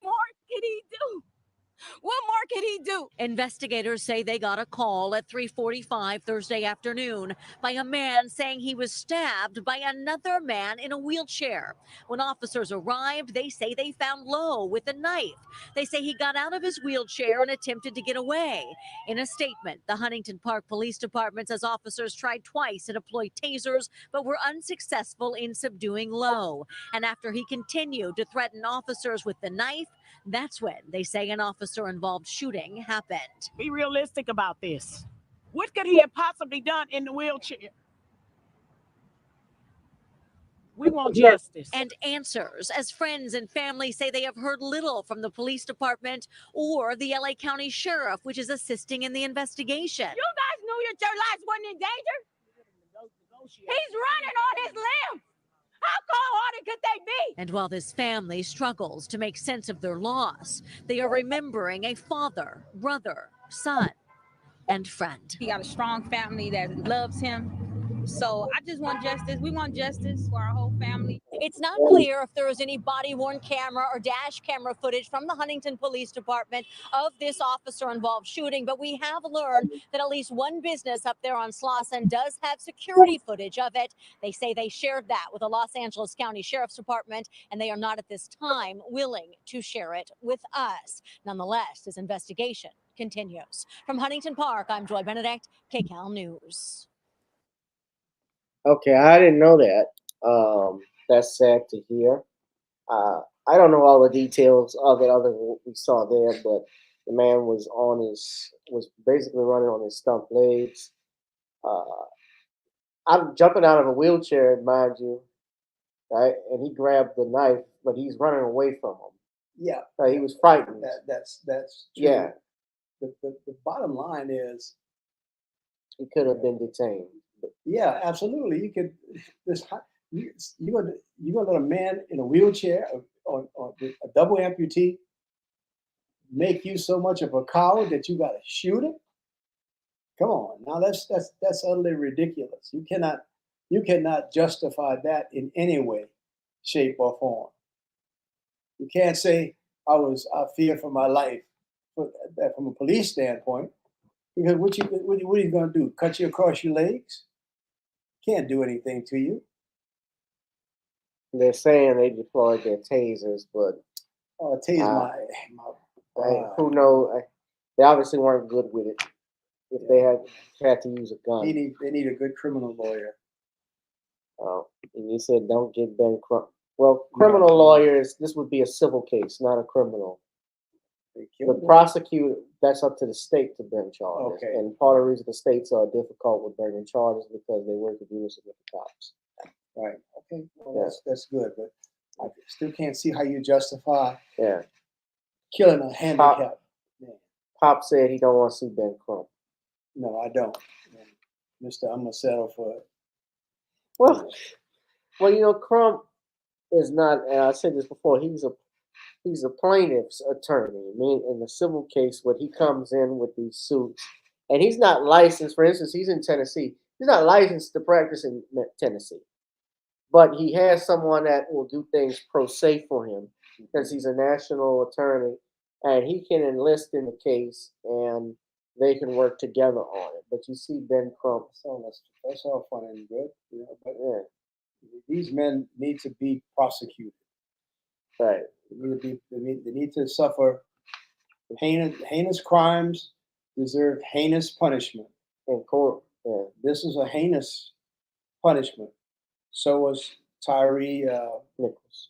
S3: More can he do? What more can he do? Investigators say they got a call at 3:45 Thursday afternoon by a man saying he was stabbed by another man in a wheelchair. When officers arrived, they say they found Lowe with a knife. They say he got out of his wheelchair and attempted to get away. In a statement, the Huntington Park Police Department says officers tried twice to deploy tasers but were unsuccessful in subduing Lowe. And after he continued to threaten officers with the knife, that's when they say an officer-involved shooting happened.
S5: Be realistic about this. What could he have possibly done in the wheelchair? We want justice.
S3: And answers, as friends and family say they have heard little from the police department or the LA County Sheriff, which is assisting in the investigation.
S5: You guys knew that your lives wasn't in danger? He's running on his limbs. How cold-hearted could they be?
S3: And while this family struggles to make sense of their loss, they are remembering a father, brother, son, and friend.
S23: He got a strong family that loves him. So I just want justice. We want justice for our whole family.
S3: It's not clear if there is any body-worn camera or dash camera footage from the Huntington Police Department of this officer-involved shooting, but we have learned that at least one business up there on Slauson does have security footage of it. They say they shared that with the Los Angeles County Sheriff's Department, and they are not at this time willing to share it with us. Nonetheless, this investigation continues. From Huntington Park, I'm Joy Benedict, KCAL News.
S1: Okay, I didn't know that. That's sad to hear. I don't know all the details of it other than what we saw there, but the man was basically running on his stump legs. I'm jumping out of a wheelchair, mind you, right? And he grabbed the knife, but he's running away from him.
S19: Yeah,
S1: He was frightened.
S19: that's true.
S1: Yeah.
S19: The bottom line is,
S1: He could have been detained.
S19: yeah, absolutely. You could you're gonna let a man in a wheelchair or a double amputee make you so much of a coward that you got to shoot him? Come on, now that's utterly ridiculous. You cannot justify that in any way, shape, or form. You can't say I fear for my life from a police standpoint, because what are you going to do? Cut you across your legs? Can't do anything to you.
S1: They're saying they deployed their tasers, but who knows? They obviously weren't good with it. If they had to use a gun,
S19: they need a good criminal lawyer.
S1: And you said don't get Ben Crump. Well, criminal lawyers, this would be a civil case, not a criminal. The prosecutor, that's up to the state to bring charges.
S19: Okay.
S1: And part of the reason the states are difficult with bringing charges because they work with unison with the cops.
S19: Right. Okay. Well, that's good, but I still can't see how you justify killing a handicapped man.
S1: Pop said he don't want to see Ben Crump.
S19: No, I don't. Mister, I'm gonna settle for it.
S1: Well, you know, Crump is not, and I said this before, he's a plaintiff's attorney. I mean, in the civil case, where he comes in with these suits, and he's not licensed. For instance, he's in Tennessee. He's not licensed to practice in Tennessee, but he has someone that will do things pro se for him because he's a national attorney, and he can enlist in the case, and they can work together on it. But you see Ben Crump.
S19: So that's all fun and good, you know. But these men need to be prosecuted.
S1: Right.
S19: They need to suffer heinous crimes. Deserve heinous punishment in court. This is a heinous punishment. So was Tyre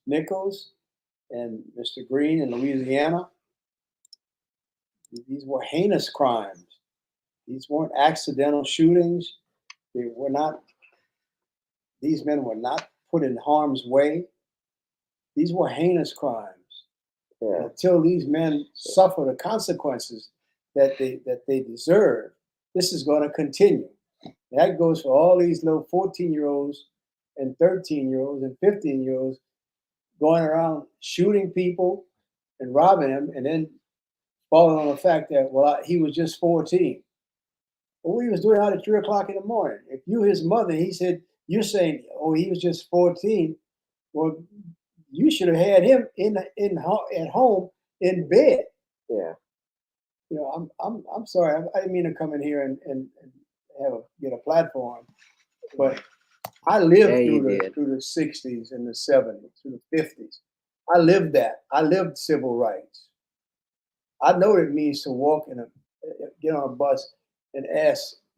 S19: Nichols and Mr. Green in Louisiana. These were heinous crimes. These weren't accidental shootings. They were not. These men were not put in harm's way. These were heinous crimes. And until these men suffer the consequences that they deserve, this is going to continue. And that goes for all these little 14-year-olds and 13-year-olds and 15-year-olds going around shooting people and robbing them, and then falling on the fact that, well, he was just 14. Well, what he was doing out at 3 o'clock in the morning. If you his mother, he said, you're saying, oh, he was just 14. Well, you should have had him at home in bed.
S1: Yeah.
S19: You know, I'm sorry. I didn't mean to come in here and get a platform, but I lived through the 60s and the 70s, through the 50s. I lived that. I lived civil rights. I know what it means to walk get on a bus and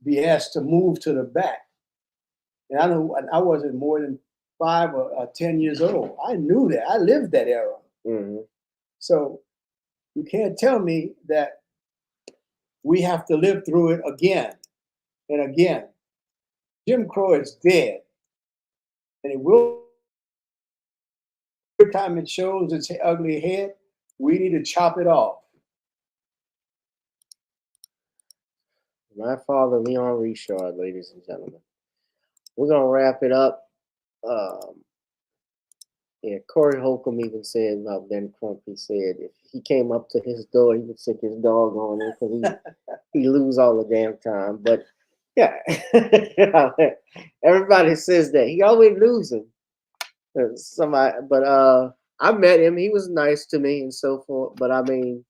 S19: be asked to move to the back. And I know I wasn't more than 5 or 10 years old. I knew that. I lived that era.
S1: Mm-hmm.
S19: So you can't tell me that we have to live through it again and again. Jim Crow is dead. And it will. Every time it shows its ugly head, we need to chop it off.
S1: My father, Leon Richard, ladies and gentlemen. We're going to wrap it up. Yeah, Corey Holcomb even said about Ben Crump, he said if he came up to his door, he would sick his dog on him because he lose all the damn time. But yeah, everybody says that. He always losing. Somebody, but I met him. He was nice to me and so forth. But I mean,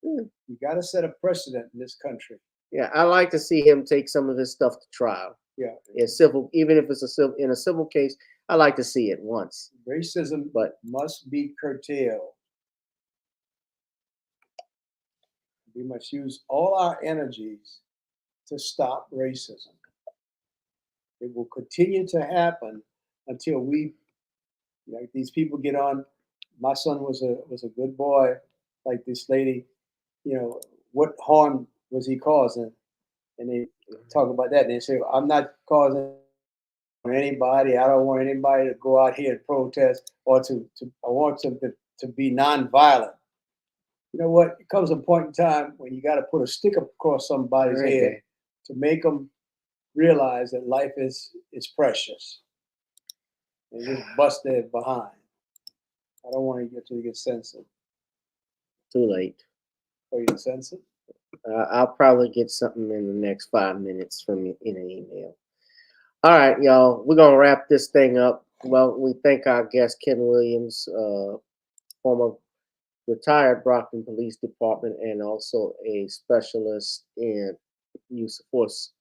S19: you got to set a precedent in this country.
S1: Yeah, I like to see him take some of his stuff to trial.
S19: Yeah,
S1: in civil, even if it's in a civil case, I like to see it once.
S19: Racism,
S1: but
S19: must be curtailed. We must use all our energies to stop racism. It will continue to happen until like these people get on. My son was a good boy, like this lady. You know, what harm was he causing? And they talk about that. And they say, I'm not causing anybody. I don't want anybody to go out here and protest or I want them to be nonviolent. You know what? It comes a point in time when you got to put a stick across somebody's head to make them realize that life is precious. And just bust their behind. I don't want to get censored.
S1: Too late.
S19: Oh, you censored?
S1: I'll probably get something in the next 5 minutes from you in an email. All right, y'all. We're gonna wrap this thing up. Well, we thank our guest Ken Williams, former retired Brockton Police Department, and also a specialist in use of force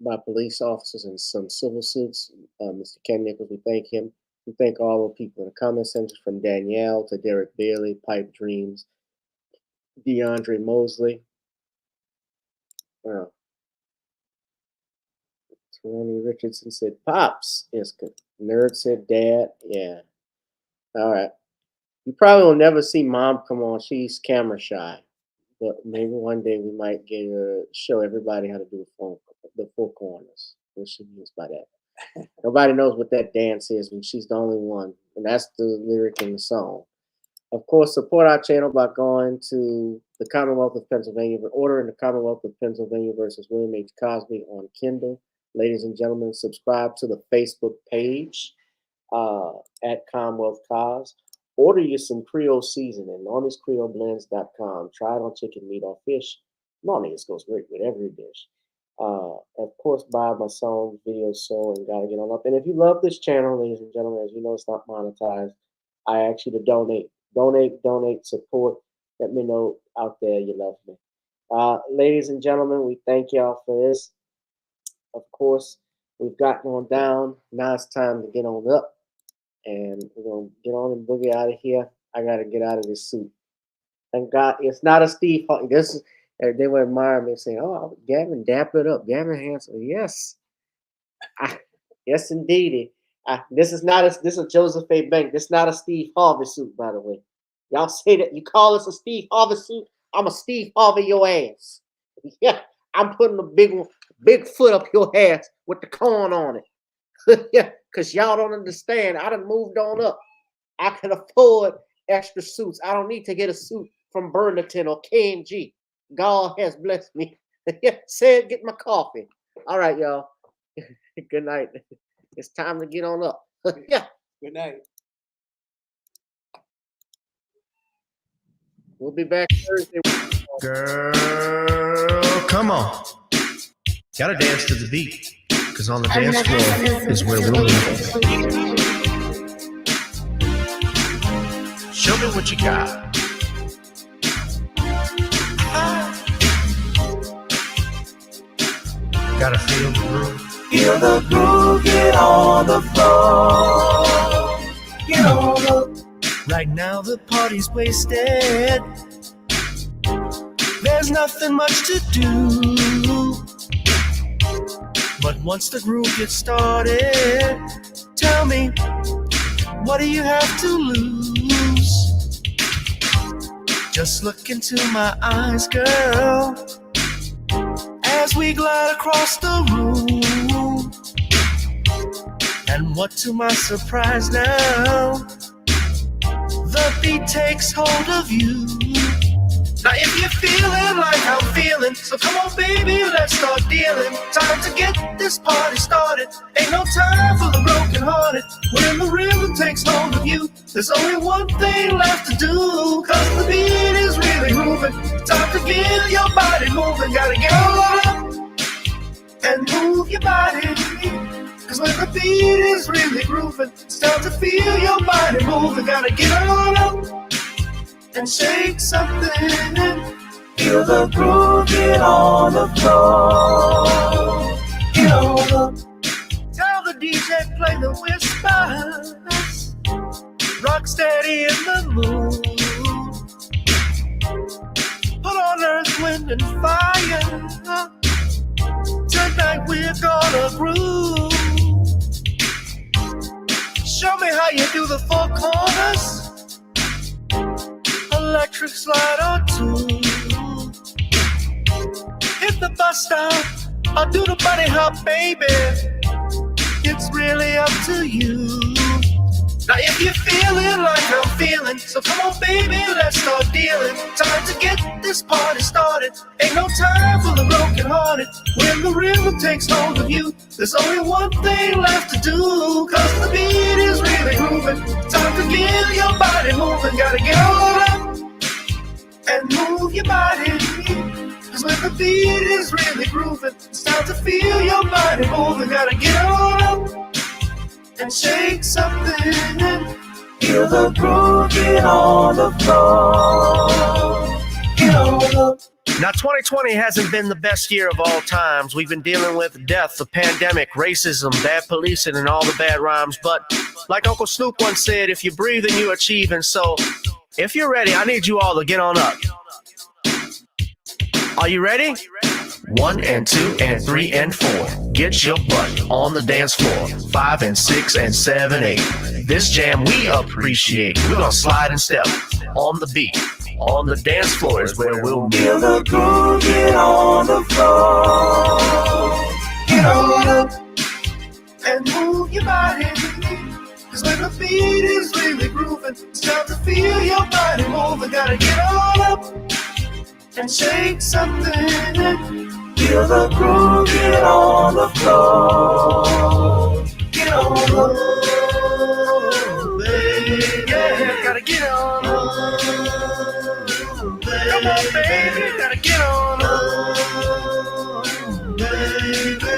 S1: by police officers in some civil suits. Mr. Ken Nichols, we thank him. We thank all the people in the comment section, from Danielle to Derek Bailey, Pipe Dreams, DeAndre Mosley. Tony Richardson said, Pops. Yes, good. Nerd said, Dad. Yeah. All right. You probably will never see Mom come on. She's camera shy. But maybe one day we might get her show everybody how to do the four corners. What she means by that. Nobody knows what that dance is, and she's the only one. And that's the lyric in the song. Of course, support our channel by going to the Commonwealth of Pennsylvania, ordering the Commonwealth of Pennsylvania versus William H. Cosby on Kindle. Ladies and gentlemen, subscribe to the Facebook page at Commonwealth Cos. Order you some Creole seasoning, NormisCreoleBlends.com. Try it on chicken, meat, or fish. Normies goes great with every dish. Of course, buy my song, video, so, and gotta get on up. And if you love this channel, ladies and gentlemen, as you know, it's not monetized. I ask you to donate, support. Let me know out there you love me. Ladies and gentlemen, we thank y'all for this. Of course, we've gotten on down. Now it's time to get on up. And we're going to get on and boogie out of here. I got to get out of this suit. Thank God it's not a Steve Harvey. This is, they were admiring me saying, oh, Gavin, dap it up. Gavin handsome. Yes. Yes, indeed. This is a Joseph A. Bank. This is not a Steve Harvey suit, by the way. Y'all say that you call this a Steve Harvey suit. I'm a Steve Harvey your ass. Yeah, I'm putting a big foot up your ass with the corn on it. Yeah, because y'all don't understand. I done moved on up. I can afford extra suits. I don't need to get a suit from Burlington or K&G. God has blessed me. Yeah, said get my coffee. All right, y'all. Good night. It's time to get on up. Yeah.
S19: Good night.
S1: We'll be back Thursday.
S4: Girl, come on. Gotta dance to the beat. Because on the dance floor is where we'll meet. Show me what you got. Gotta feel the groove.
S6: Feel the groove, get on the floor. Get on the.
S4: Right now the party's wasted. There's nothing much to do. But once the groove gets started, tell me, what do you have to lose? Just look into my eyes, girl, as we glide across the room. And what to my surprise now, the beat takes hold of you. Now if you're feeling like I'm feeling, so come on baby, let's start dealing. Time to get this party started. Ain't no time for the broken hearted. When the rhythm takes hold of you, there's only one thing left to do. Cause the beat is really moving. Time to get your body moving. Gotta get on up and move your body. Cause when the beat is really grooving, it's time to feel your body moving. Gotta get on up and shake something.
S6: Feel the groove, get on the floor. Get on the.
S4: Tell the DJ play the whispers. Rock steady in the mood. Put on earth, wind, and fire. Tonight we're gonna groove. Show me how you do the four corners. Electric slide or two. Hit the bus stop or do the bunny hop, baby. It's really up to you. Now if you're feeling like I'm feeling, so come on baby, let's start dealing. Time to get this party started. Ain't no time for the broken hearted. When the rhythm takes hold of you, there's only one thing left to do. Cause the beat is really grooving. Time to get your body moving. Gotta get on up and move your body. Cause when the beat is really grooving, it's time to feel your body moving. Gotta get on up and shake something.
S6: Feel the groove, get on the floor. Get on the.
S4: Now 2020 hasn't been the best year of all times. We've been dealing with death, the pandemic, racism, bad policing, and all the bad rhymes. But like Uncle Snoop once said, if you breathe and you achieve. And so if you're ready, I need you all to get on up. Are you ready? 1 and 2 and 3 and 4. Get your butt on the dance floor. 5 and 6 and 7, 8. This jam we appreciate. We're gonna slide and step on the beat. On the dance floor is where we'll meet.
S6: Feel the groove, get on the floor. Get on up
S4: and move your body. Cause when the beat is really grooving, it's time to feel your body moving. Gotta get on up and shake something.
S6: Feel the groove, get on the floor. Get on the
S4: floor, baby. Yeah, gotta get on up. Come on, baby, gotta get on up. Baby.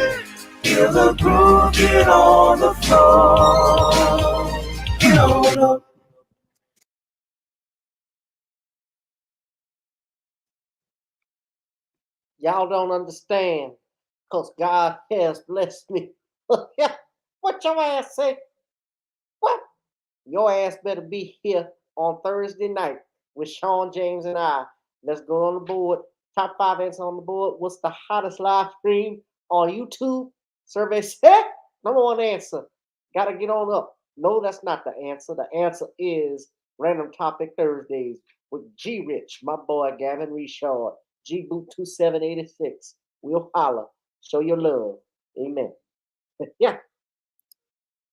S6: Feel the groove, get on the floor. Get on up.
S1: Y'all don't understand, because God has blessed me. Yeah, what your ass say? What? Your ass better be here on Thursday night with Sean James and I. Let's go on the board. Top 5 answers on the board. What's the hottest live stream on YouTube? Survey said. Number 1 answer. Gotta get on up. No, that's not the answer. The answer is Random Topic Thursdays with G Rich, my boy Gavin Richard, G Boot 2786. We'll holler. Show your love. Amen. Yeah.